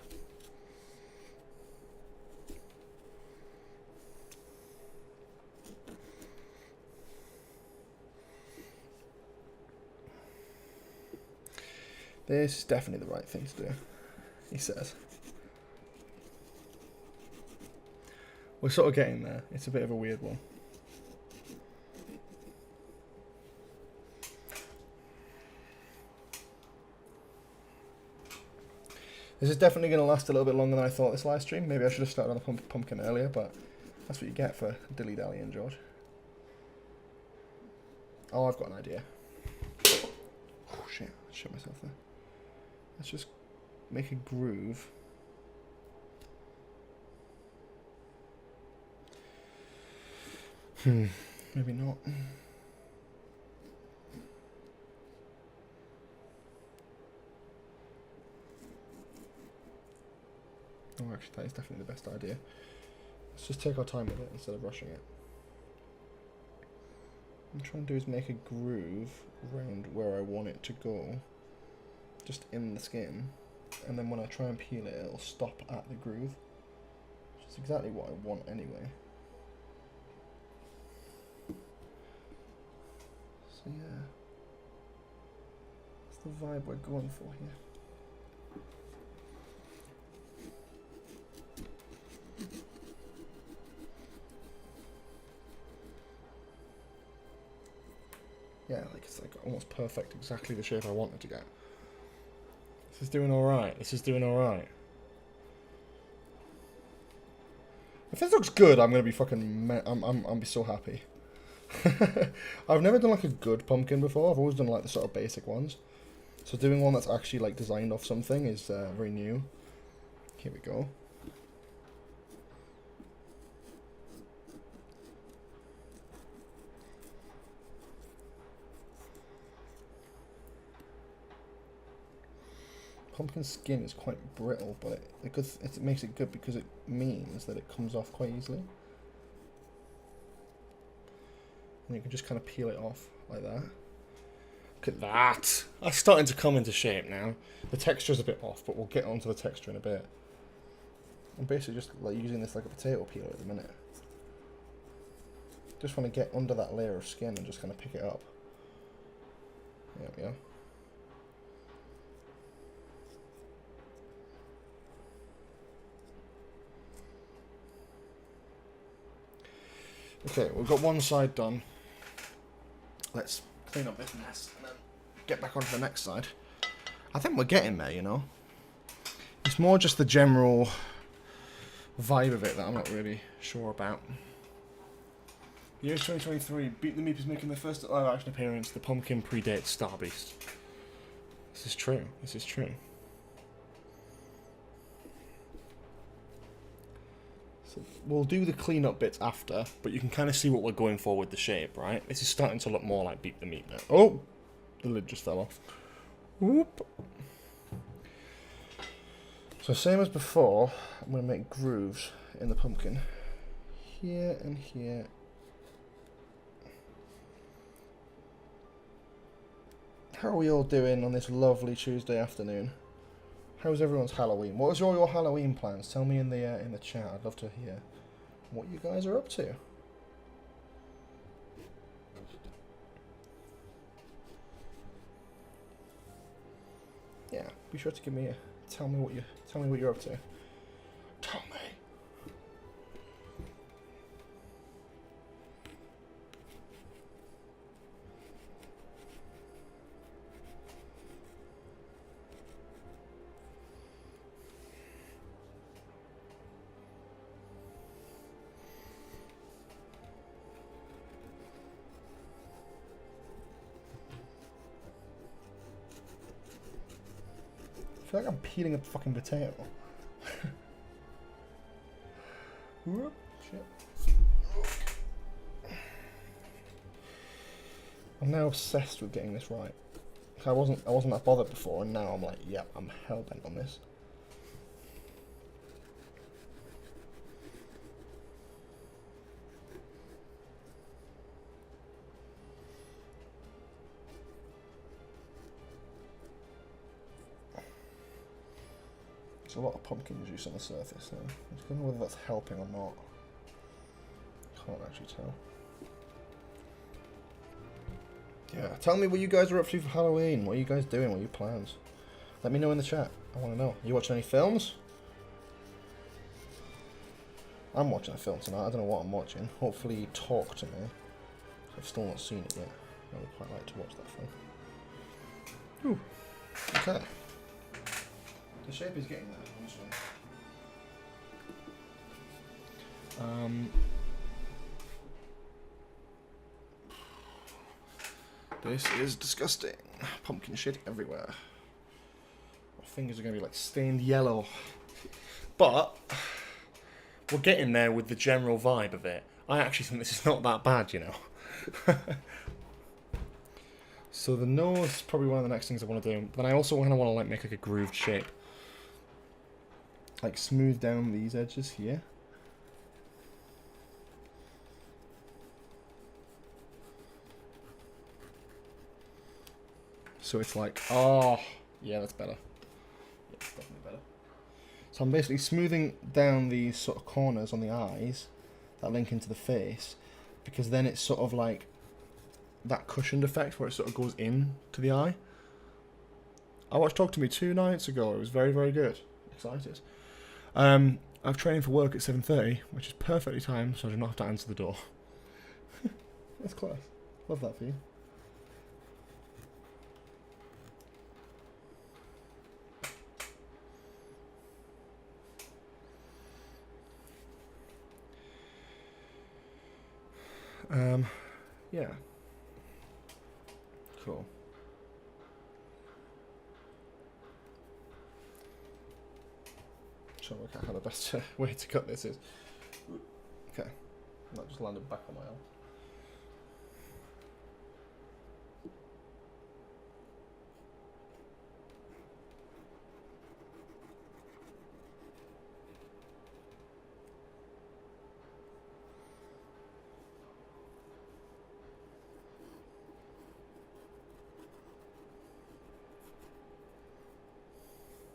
This is definitely the right thing to do, he says. We're sort of getting there. It's a bit of a weird one. This is definitely going to last a little bit longer than I thought, this live stream. Maybe I should have started on the pumpkin earlier, but that's what you get for dilly-dallying, George. Oh, I've got an idea. Oh, shit. I shot myself there. Let's just make a groove. Maybe not. Oh, actually, that is definitely the best idea. Let's just take our time with it instead of rushing it. What I'm trying to do is make a groove around where I want it to go, just in the skin, and then when I try and peel it, it'll stop at the groove, which is exactly what I want anyway. So yeah, that's the vibe we're going for here. Yeah, like it's like almost perfect, exactly the shape I wanted to get. This is doing alright, this is doing alright. If this looks good, I'm gonna be fucking, I'm be so happy. I've never done like a good pumpkin before, I've always done like the sort of basic ones. So doing one that's actually like designed off something is very new. Here we go. Pumpkin skin is quite brittle, but it makes it good because it means that it comes off quite easily. And you can just kind of peel it off like that. Look at that! That's starting to come into shape now. The texture's a bit off, but we'll get onto the texture in a bit. I'm basically just like using this like a potato peeler at the minute. Just want to get under that layer of skin and just kind of pick it up. There we go. Okay, we've got one side done. Let's clean up this mess and then get back onto the next side. I think we're getting there, you know. It's more just the general vibe of it that I'm not really sure about. The year 2023, Beep the Meep is making their first live action appearance. The pumpkin predates Star Beast. This is true. This is true. So we'll do the cleanup bits after, but you can kind of see what we're going for with the shape, right? This is starting to look more like Beep the Meep now. Oh! The lid just fell off. Whoop! So same as before, I'm going to make grooves in the pumpkin. Here and here. How are we all doing on this lovely Tuesday afternoon? How's everyone's Halloween? What was all your Halloween plans? Tell me in the chat. I'd love to hear what you guys are up to. Yeah, be sure to give me tell me what you're up to. Tell me. I feel like I'm peeling a fucking potato. Whoop, shit. I'm now obsessed with getting this right. I wasn't that bothered before, and now I'm like, yep, I'm hellbent on this. There's a lot of pumpkin juice on the surface now. I don't know whether that's helping or not. Can't actually tell. Yeah, tell me what you guys are up to for Halloween. What are you guys doing? What are your plans? Let me know in the chat. I want to know. Are you watching any films? I'm watching a film tonight. I don't know what I'm watching. Hopefully Talk to Me. I've still not seen it yet. I would quite like to watch that film. Ooh. Okay. The shape is getting there, honestly. This is disgusting. Pumpkin shit everywhere. My fingers are going to be like stained yellow. But we're getting there with the general vibe of it. I actually think this is not that bad, you know. So the nose is probably one of the next things I want to do. But then I also kind of want to like make like a grooved shape. Like smooth down these edges here. So it's like, oh, yeah, that's better. Yeah, that's definitely better. So I'm basically smoothing down these sort of corners on the eyes that link into the face, because then it's sort of like that cushioned effect where it sort of goes in to the eye. I watched Talk to Me 2 nights ago. It was very, very good. Excited. I've training for work at 7:30, which is perfectly timed, so I do not have to answer the door. That's class. Love that for you. Yeah. Cool. Trying to work out how the best way to cut this is. Okay. That just landed back on my arm.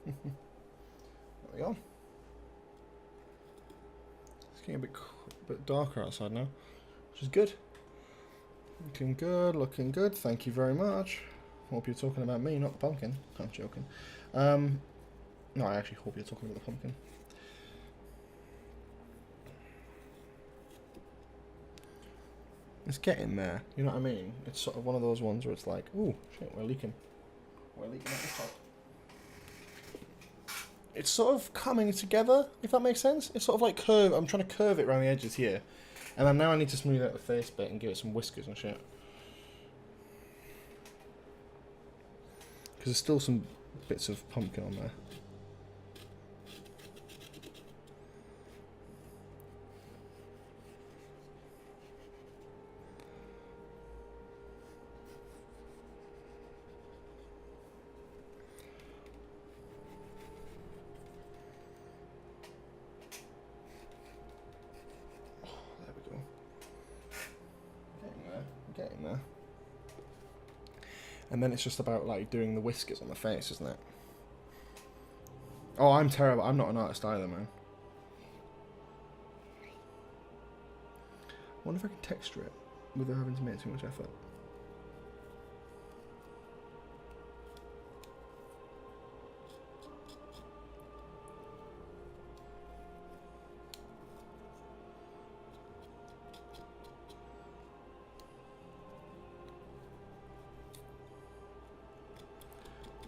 There we go. It's getting a bit darker outside now, which is good. Looking good, looking good. Thank you very much. Hope you're talking about me, not the pumpkin. I'm joking. No, I actually hope you're talking about the pumpkin. It's getting there, you know what I mean? It's sort of one of those ones where it's like, ooh, shit, we're leaking. We're leaking at the top. It's sort of coming together, if that makes sense. It's sort of like curve. I'm trying to curve it around the edges here. And then now I need to smooth out the face bit and give it some whiskers and shit. Because there's still some bits of pumpkin on there. in there. And then it's just about like doing the whiskers on the face, isn't it? Oh, I'm terrible. I'm not an artist either, man. I wonder if I can texture it without having to make too much effort.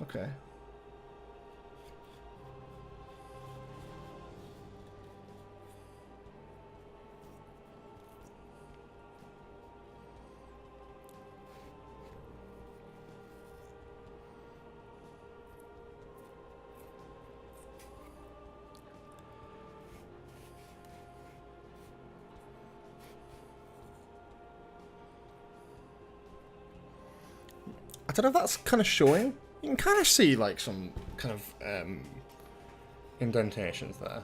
Okay. I don't know if that's kind of showing. You can kind of see like some kind of indentations there.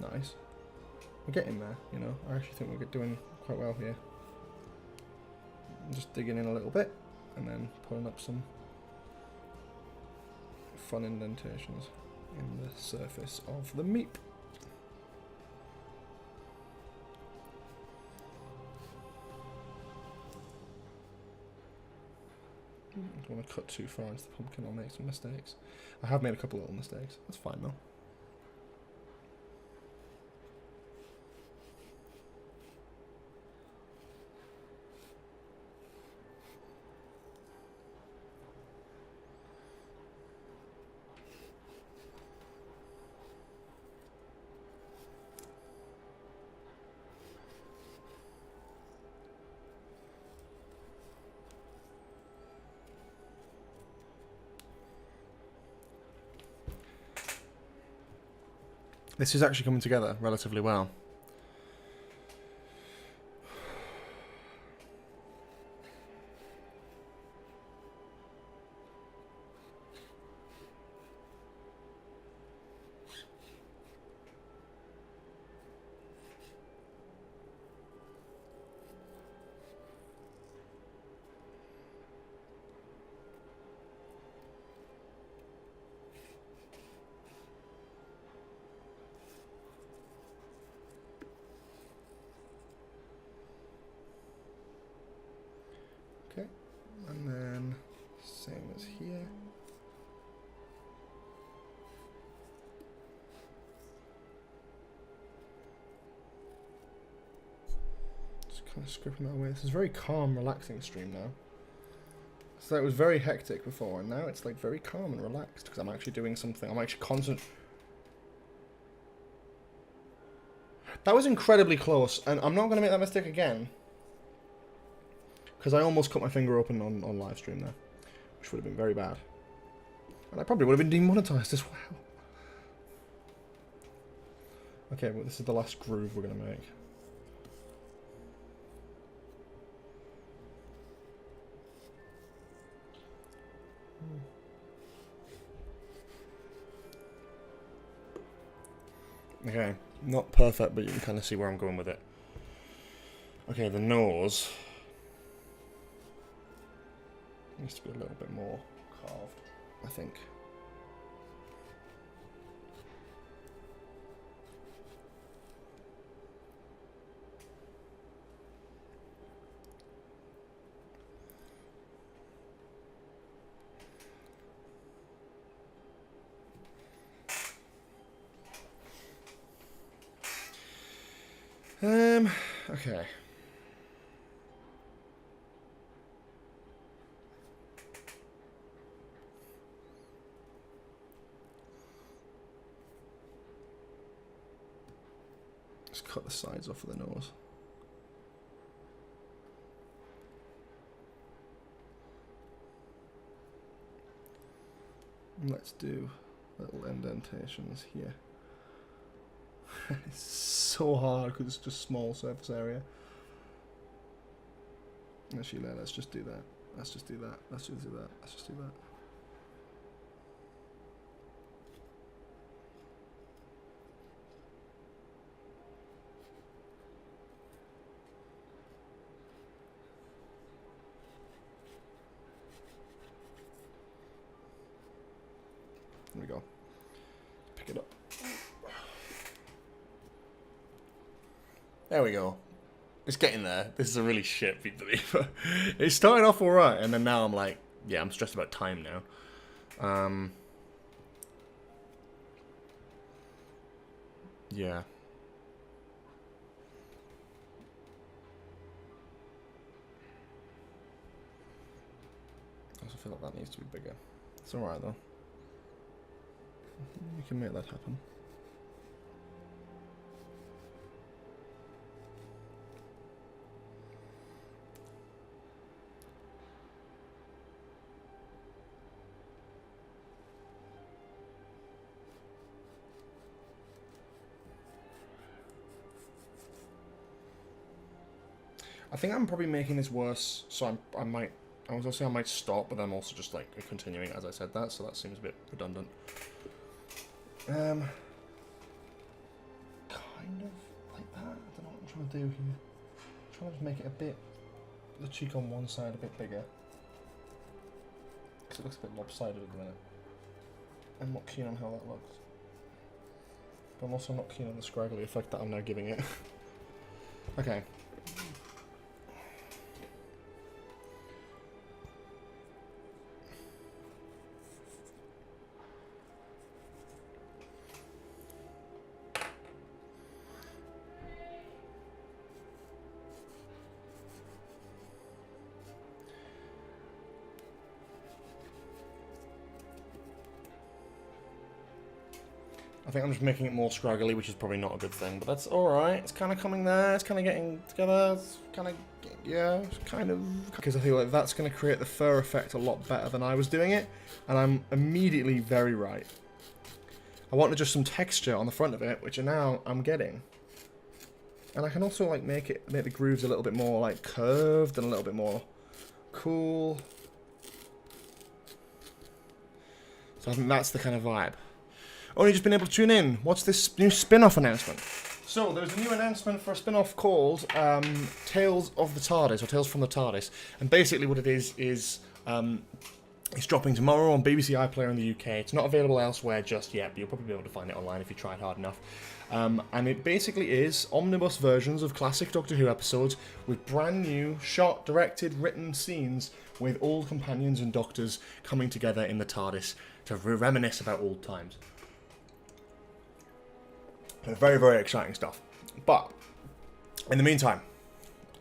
Nice. We're getting there, you know. I actually think we're doing quite well here. Just digging in a little bit and then pulling up some fun indentations in the surface of the meep. I don't want to cut too far into the pumpkin, I'll make some mistakes. I have made a couple little mistakes, that's fine though. This is actually coming together relatively well. Okay, and then same as here. Just kind of scribbling that away. This is a very calm, relaxing stream now. So it was very hectic before, and now it's like very calm and relaxed because I'm actually doing something. I'm actually concentrating. That was incredibly close, and I'm not going to make that mistake again. Because I almost cut my finger open on Livestream there, which would have been very bad. And I probably would have been demonetized as well. Okay, well, this is the last groove we're going to make. Okay, not perfect, but you can kind of see where I'm going with it. Okay, the nose needs to be a little bit more carved, I think. Okay. Just cut the sides off of the nose. And let's do little indentations here. It's so hard because it's just small surface area. Actually, let's just do that. Let's just do that. Let's just do that. Let's just do that. There we go. Pick it up. There we go. It's getting there. This is a really shit Beep the Meep. It started off alright, and then now I'm like, yeah, I'm stressed about time now. Yeah. I also feel like that needs to be bigger. It's alright though. We can make that happen. I think I'm probably making this worse, so I was gonna say I might stop, but then I'm also just like continuing as I said that, so that seems a bit redundant. Kind of like that. I don't know what I'm trying to do here. I'm trying to just make it a bit, the cheek on one side a bit bigger, because it looks a bit lopsided at the minute. I'm not keen on how that looks, but I'm also not keen on the scraggly effect that I'm now giving it. Okay. I think I'm just making it more scraggly, which is probably not a good thing, but that's alright. It's kind of coming there, it's kind of getting together, it's kind of, yeah, it's kind of... Because I feel like that's going to create the fur effect a lot better than I was doing it, and I'm immediately very right. I wanted just some texture on the front of it, which now I'm getting. And I can also like make the grooves a little bit more like curved and a little bit more cool. So I think that's the kind of vibe. Only just been able to tune in. What's this new spin-off announcement? So, there's a new announcement for a spin-off called Tales of the TARDIS, or Tales from the TARDIS. And basically what it is it's dropping tomorrow on BBC iPlayer in the UK. It's not available elsewhere just yet, but you'll probably be able to find it online if you tried hard enough. And it basically is omnibus versions of classic Doctor Who episodes with brand new, shot, directed, written scenes with old companions and doctors coming together in the TARDIS to reminisce about old times. Very, very exciting stuff. But, in the meantime,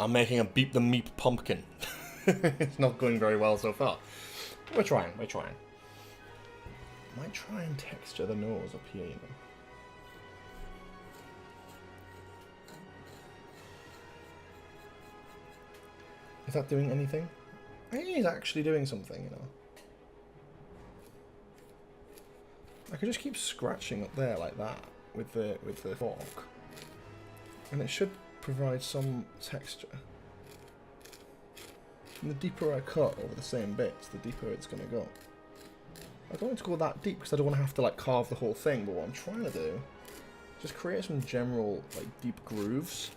I'm making a Beep the Meep pumpkin. It's not going very well so far. We're trying. I might try and texture the nose up here, you know. Is that doing anything? I think he's actually doing something, you know. I could just keep scratching up there like that with the fork, and it should provide some texture. And the deeper I cut over the same bits, the deeper it's going to go. I don't want to go that deep because I don't want to have to like carve the whole thing, but what I'm trying to do is just create some general like deep grooves.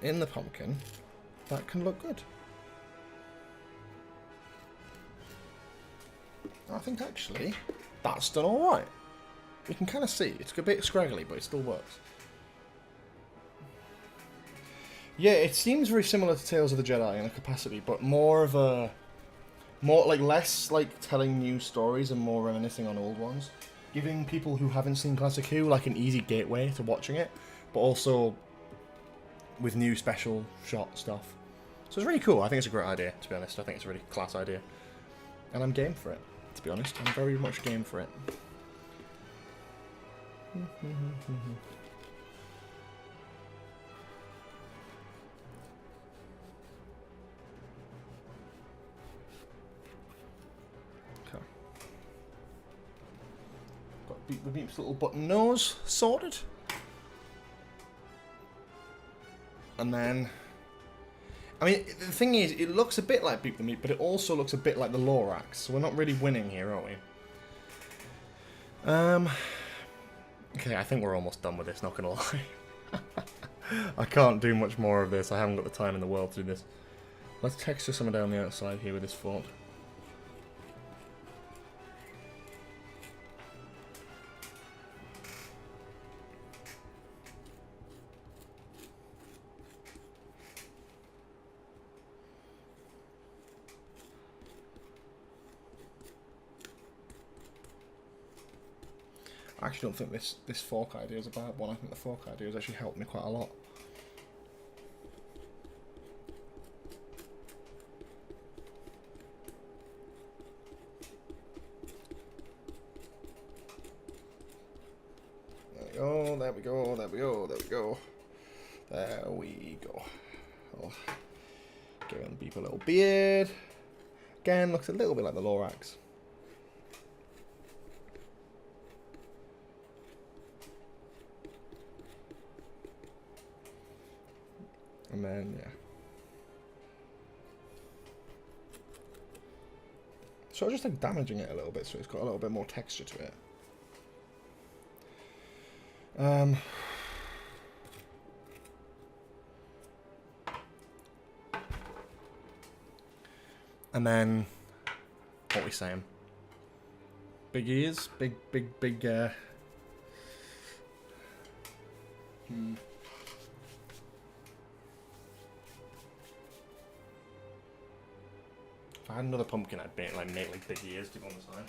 In the pumpkin, that can look good. I think actually that's done alright. You can kind of see it's a bit scraggly, but it still works. Yeah, it seems very similar to Tales of the Jedi in a capacity, but more less like telling new stories and more reminiscing on old ones, giving people who haven't seen Classic Who like an easy gateway to watching it, but also with new special shot stuff. So it's really cool. I think it's a great idea, to be honest. I think it's a really class idea, and I'm game for it. To be honest, I'm very much game for it. Okay. Got Beep the Meep's little button nose sorted. And then... I mean, the thing is, it looks a bit like Beep the Meep, but it also looks a bit like the Lorax, so we're not really winning here, are we? Okay, I think we're almost done with this, not gonna lie. I can't do much more of this, I haven't got the time in the world to do this. Let's texture some down the outside here with this fork. I actually don't think this fork idea is a bad one. I think the fork idea has actually helped me quite a lot. There we go, there we go, there we go, there we go. Oh, give Beep a little beard. Again, looks a little bit like the Lorax. And then, yeah. So I just like damaging it a little bit so it's got a little bit more texture to it. And then, what are we saying? Big ears? Big. If I had another pumpkin, I'd make like big ears to go on the side.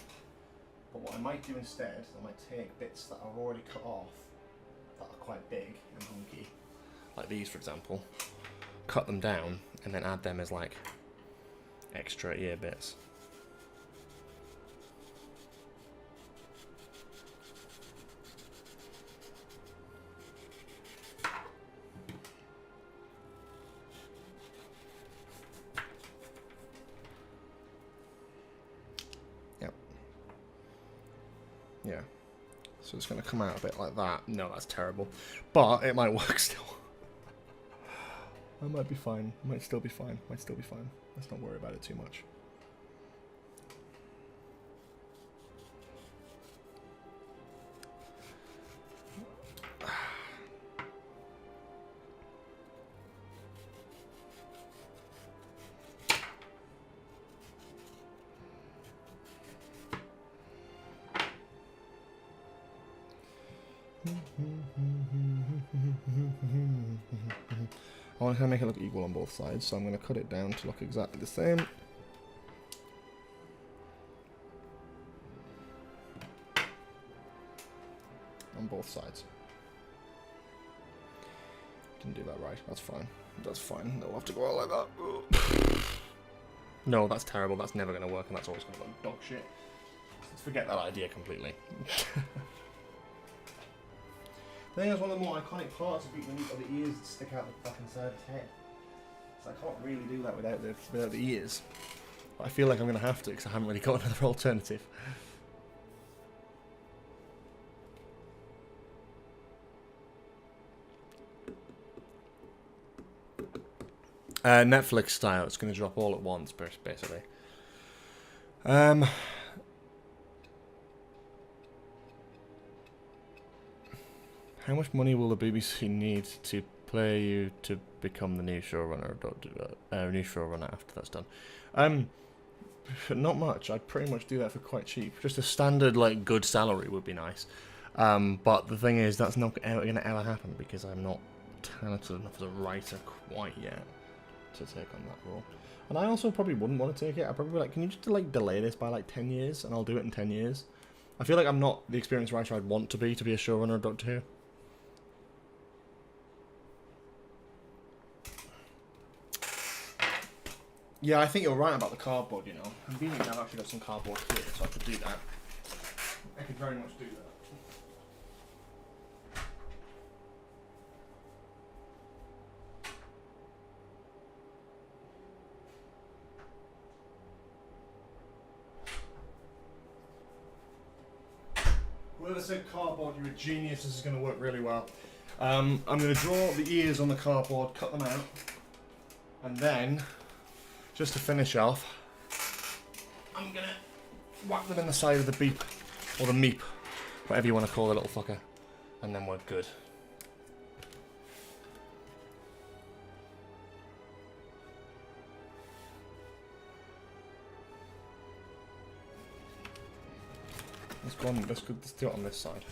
But what I might do instead, I might take bits that I've already cut off, that are quite big and hunky, like these for example, cut them down, and then add them as like extra ear bits. Yep. Yeah. So it's going to come out a bit like that. No, that's terrible. But it might work still. I might be fine. Might still be fine. Might still be fine. Let's not worry about it too much. I want to make it look equal on both sides, so I'm going to cut it down to look exactly the same. On both sides. Didn't do that right. That's fine. That's fine. They'll have to go out like that. No, that's terrible. That's never going to work, and that's always going to look dog shit. Let's forget that idea completely. I think that's one of the more iconic parts of Beep the Meep are the ears that stick out the fucking side of his head. So I can't really do that without the ears. But I feel like I'm going to have to because I haven't really got another alternative. Netflix style, it's going to drop all at once, basically. How much money will the BBC need to play you to become the new showrunner? New showrunner after that's done. Not much. I'd pretty much do that for quite cheap. Just a standard, like, good salary would be nice. But the thing is, that's not going to ever happen because I'm not talented enough as a writer quite yet to take on that role. And I also probably wouldn't want to take it. I'd probably be like, can you just like delay this by like 10 years and I'll do it in 10 years? I feel like I'm not the experienced writer I'd want to be a showrunner of Doctor Who. Yeah, I think you're right about the cardboard, you know. Conveniently, I've actually got some cardboard here, so I could do that. I could very much do that. Whoever said cardboard, you're a genius. This is going to work really well. I'm going to draw the ears on the cardboard, cut them out, and then, just to finish off, I'm going to whack them in the side of the Beep, or the Meep, whatever you want to call the little fucker, and then we're good. go on. Let's do it on this side.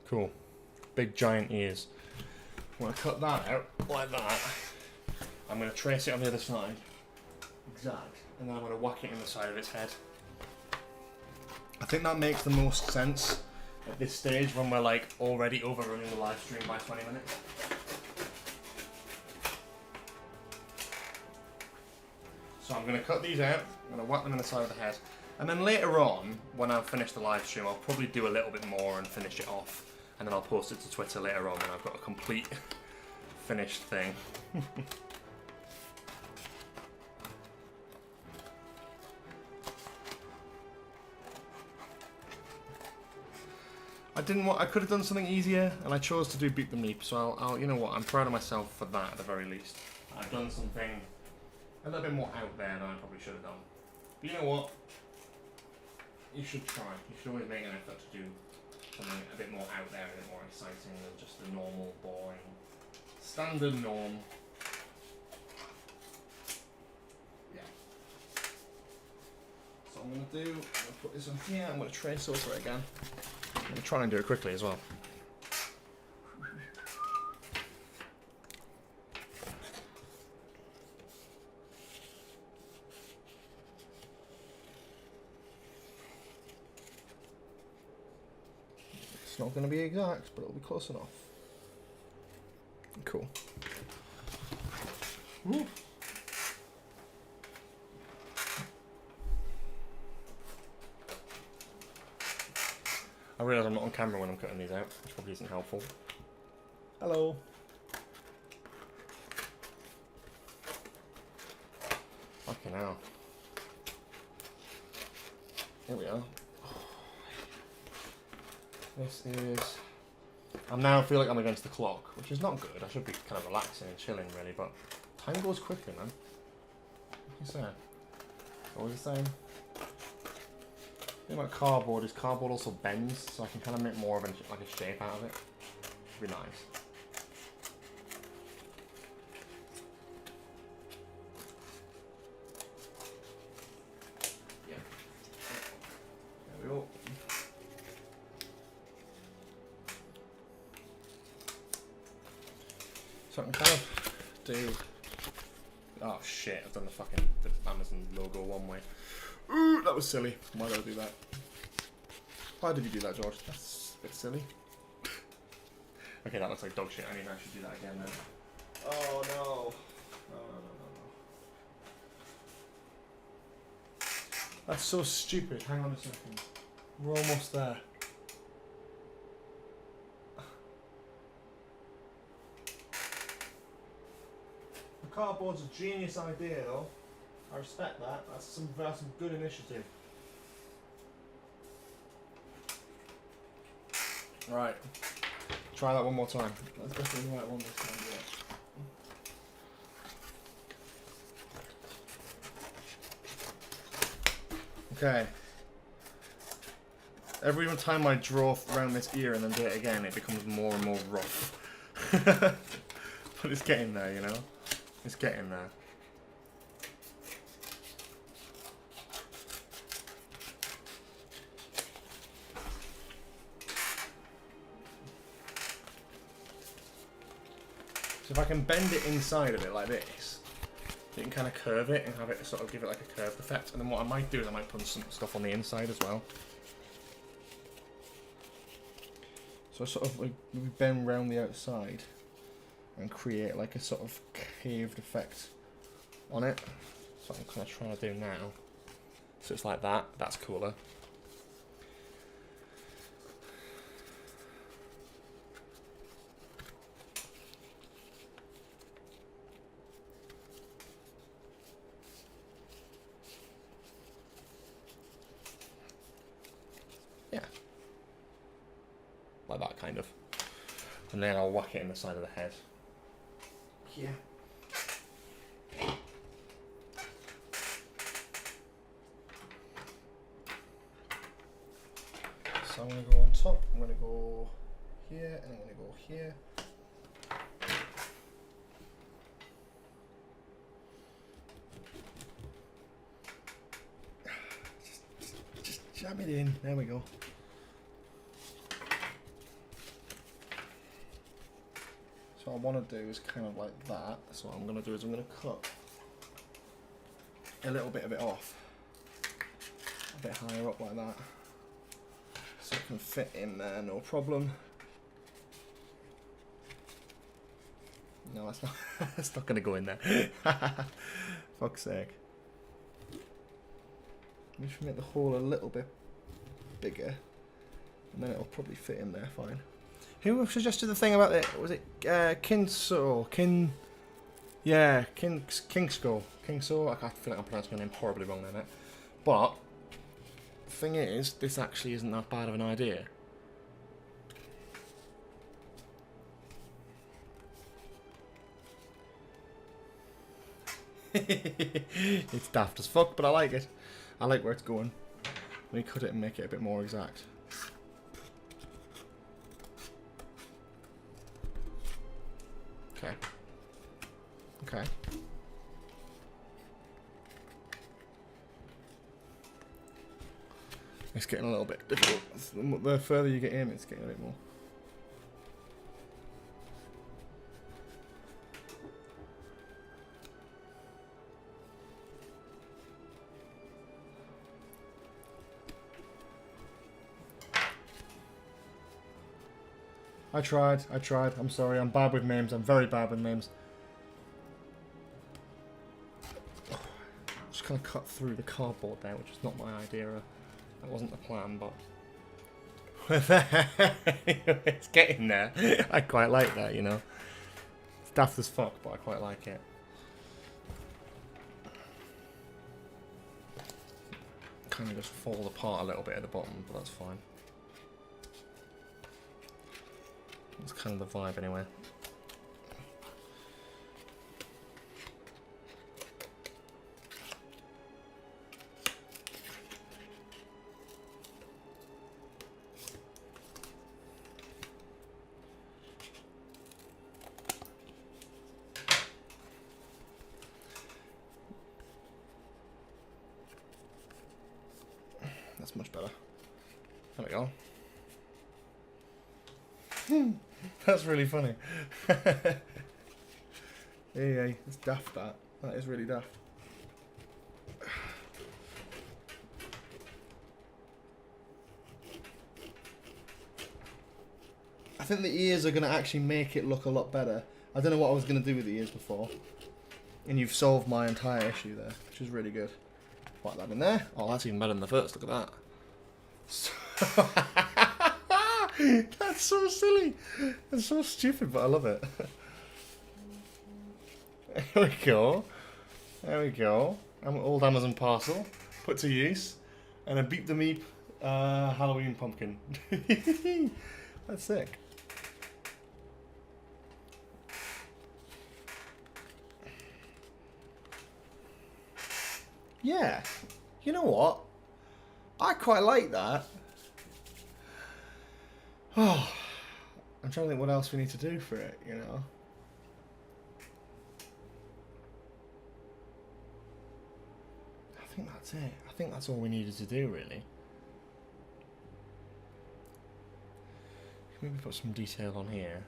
Cool. Big giant ears. I'm going to cut that out like that. I'm going to trace it on the other side. Exact. And then I'm going to whack it in the side of its head. I think that makes the most sense at this stage when we're like already overrunning the live stream by 20 minutes. So I'm going to cut these out. I'm going to whack them in the side of the head. And then later on, when I've finished the live stream, I'll probably do a little bit more and finish it off. And then I'll post it to Twitter later on when I've got a complete finished thing. I could have done something easier, and I chose to do Beep the Meep, so I'll you know what, I'm proud of myself for that at the very least. I've done something a little bit more out there than I probably should have done. But you know what? You should try. You should always make an effort to do something a bit more out there, a bit more exciting than just the normal, boring, standard norm. Yeah. So I'm going to do, I'm going to put this on here, I'm going to trace over it again. I'm going to try and do it quickly as well. It's not going to be exact, but it'll be close enough. Cool. Woo. I realise I'm not on camera when I'm cutting these out, which probably isn't helpful. Hello. Fucking hell. Here we are. This is... I now feel like I'm against the clock, which is not good. I should be kind of relaxing and chilling really, but time goes quickly, man. What you saying? Always the same. The thing about cardboard is cardboard also bends, so I can kind of make more of like a shape out of it. It'd be nice. Yeah. There we go. So I can kind of do... Oh shit, I've done the Amazon logo one way. Ooh, that was silly. Why did I do that? Why did you do that, George? That's a bit silly. Okay, that looks like dog shit. I should do that again then. Oh no. No. That's so stupid. Hang on a second. We're almost there. The cardboard's a genius idea though. I respect that. That's some good initiative. Right. Try that one more time. That's definitely the right one this time, yeah. Okay. Every time I draw around this ear and then do it again, it becomes more and more rough. But it's getting there, you know? It's getting there. So if I can bend it inside of it like this, you can kind of curve it and have it sort of give it like a curved effect. And then what I might do is I might put some stuff on the inside as well. So I sort of like bend round the outside and create like a sort of caved effect on it. So I'm kind of trying to do now. So it's like that. That's cooler. like that kind of. And then I'll whack it in the side of the head. Yeah. So I'm going to go on top, I'm going to go here, and I'm going to go here. Just jam it in, there we go. So what I want to do is kind of like that. So what I'm going to do is I'm going to cut a little bit of it off. A bit higher up like that. So it can fit in there, no problem. No, that's not, that's not going to go in there. Fuck's sake. We should make the hole a little bit bigger. And then it'll probably fit in there fine. Who suggested the thing about it? Was it Kinso? Kingsko. I feel like I'm pronouncing your name horribly wrong there, mate. But the thing is, this actually isn't that bad of an idea. It's daft as fuck, but I like it. I like where it's going. Let me cut it and make it a bit more exact. Okay. Okay. It's getting a little bit difficult. The further you get in, it's getting a bit more. I tried. I'm sorry. I'm bad with names. I'm very bad with names. Just kind of cut through the cardboard there, which is not my idea. That wasn't the plan, but it's getting there. I quite like that, you know. It's daft as fuck, but I quite like it. Kind of just fall apart a little bit at the bottom, but that's fine. That's kind of the vibe anyway. That's much better. There we go. That's really funny. Yeah, it's daft that. That is really daft. I think the ears are going to actually make it look a lot better. I don't know what I was going to do with the ears before. And you've solved my entire issue there, which is really good. Put that in there. Oh, that's even better than the first. Look at that. That's so silly. That's so stupid, but I love it. There we go. There we go. An old Amazon parcel put to use, and a Beep the Meep Halloween pumpkin. That's sick. Yeah. You know what? I quite like that. Oh, I'm trying to think what else we need to do for it, you know. I think that's it. I think that's all we needed to do, really. Maybe put some detail on here.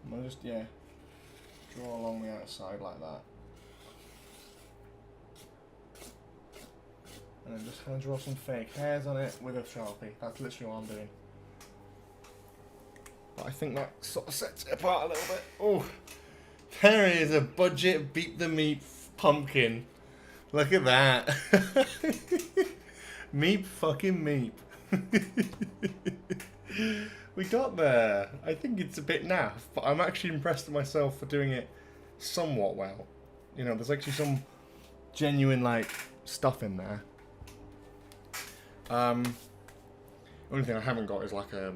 I'm gonna just, yeah, draw along the outside like that. And then just kind of draw some fake hairs on it with a Sharpie. That's literally what I'm doing. But I think that sort of sets it apart a little bit. Oh, there is a budget Beep the Meep pumpkin. Look at that. Meep fucking Meep. We got there. I think it's a bit naff, but I'm actually impressed with myself for doing it somewhat well. You know, there's actually some genuine, like, stuff in there. Only thing I haven't got is like a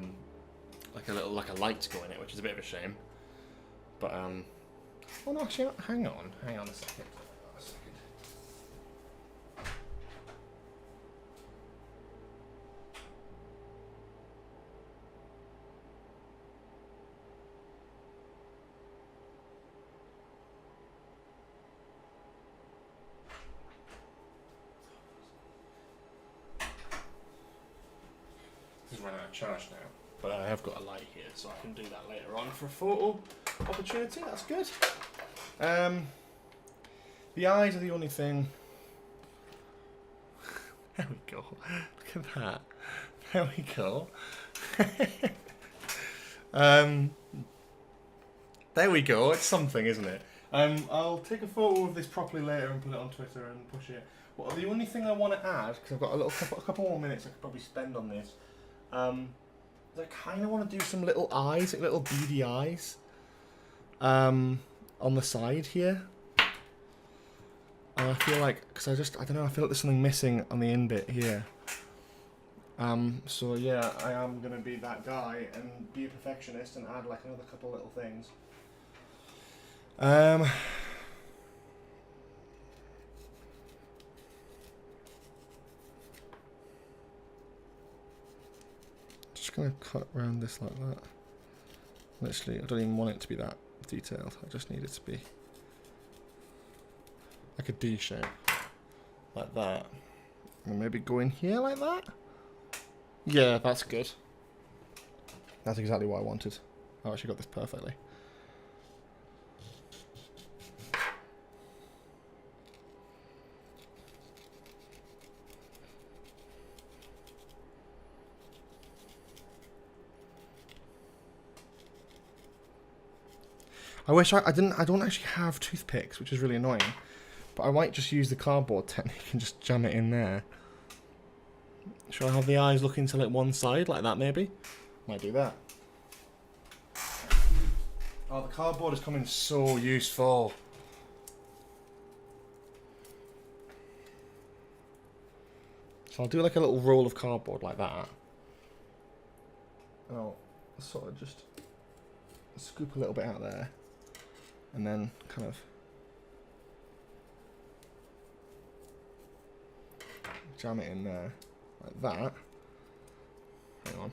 light to go in it, which is a bit of a shame. But oh no, actually, hang on a second. This is running out of charge now, but I have got a light here, so I can do that later on for a photo opportunity. That's good. The eyes are the only thing. There we go. Look at that. There we go. There we go. It's something, isn't it? I'll take a photo of this properly later and put it on Twitter and push it. Well, the only thing I want to add, because I've got a couple more minutes I could probably spend on this, is I kind of want to do some little eyes, like little beady eyes, on the side here. I feel like, because I don't know, I feel like there's something missing on the end bit here. So yeah, I am going to be that guy and be a perfectionist and add like another couple little things. Just going to cut around this like that. Literally, I don't even want it to be that detailed. I just need it to be like a D shape, like that. And maybe go in here like that. Yeah, that's good. That's exactly what I wanted. I actually got this perfectly. I wish I don't actually have toothpicks, which is really annoying. But I might just use the cardboard technique and just jam it in there. Should I have the eyes looking to like one side, like that maybe? Might do that. Oh, the cardboard is coming so useful. So I'll do like a little roll of cardboard like that. And I'll sort of just scoop a little bit out there. And then kind of jam it in there like that. Hang on,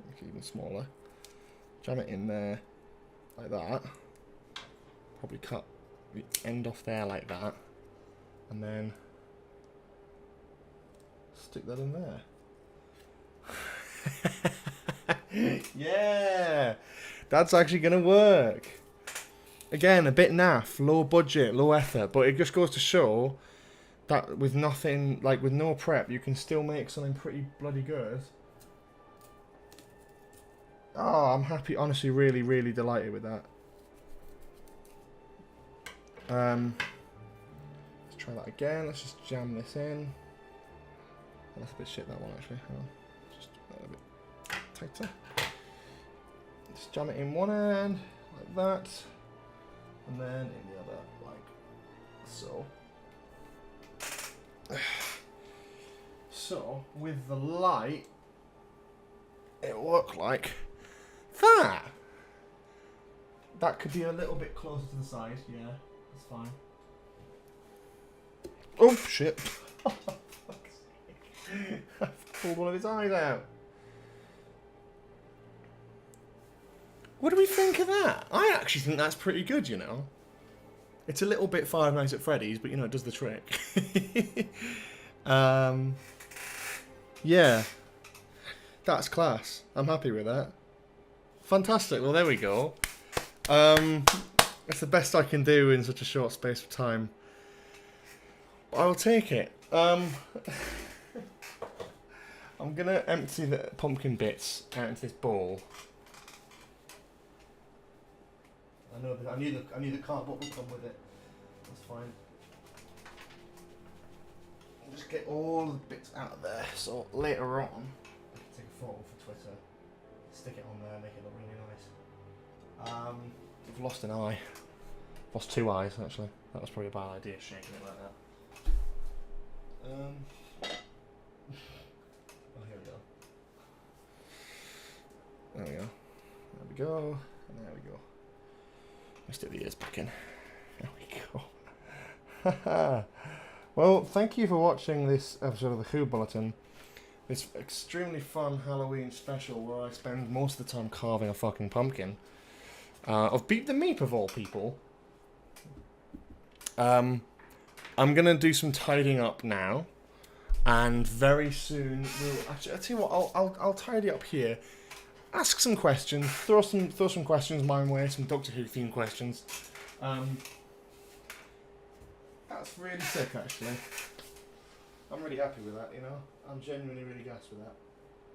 make it even smaller. Jam it in there like that. Probably cut the end off there like that, and then stick that in there. Yeah, that's actually gonna work. Again, a bit naff, low budget, low effort, but it just goes to show that with nothing, like with no prep, you can still make something pretty bloody good. Oh, I'm happy, honestly, really, really delighted with that. Let's try that again. Let's just jam this in. That's a bit shit, that one, actually. Hang on. Just a little bit tighter. Just jam it in one end, like that. And then in the other, like so. So, with the light, it'll look like that. That could be a little bit closer to the side, yeah, that's fine. Oh, shit. I've pulled one of his eyes out. What do we think of that? I actually think that's pretty good, you know. It's a little bit Five Nights at Freddy's, but you know, it does the trick. Yeah. That's class. I'm happy with that. Fantastic. Well, there we go. It's the best I can do in such a short space of time. I'll take it. I'm gonna empty the pumpkin bits out into this bowl. I know that I knew the cardboard will come with it. That's fine. I'll just get all the bits out of there, so later on I can take a photo for Twitter. stick it on there, make it look really nice. I've lost an eye. Lost 2 eyes actually. That was probably a bad idea, shaking it like that. Oh, here we go. There we go. There we go. And there we go. Let's stick the ears back in. There we go. Well, thank you for watching this episode of the Who Bulletin. This extremely fun Halloween special where I spend most of the time carving a fucking pumpkin. Of Beep the Meep of all people. I'm gonna do some tidying up now, and very soon we'll actually. I tell you what, I'll tidy up here, ask some questions, throw some questions my way, some Doctor Who themed questions. That's really sick, actually. I'm really happy with that. You know, I'm genuinely really gassed with that.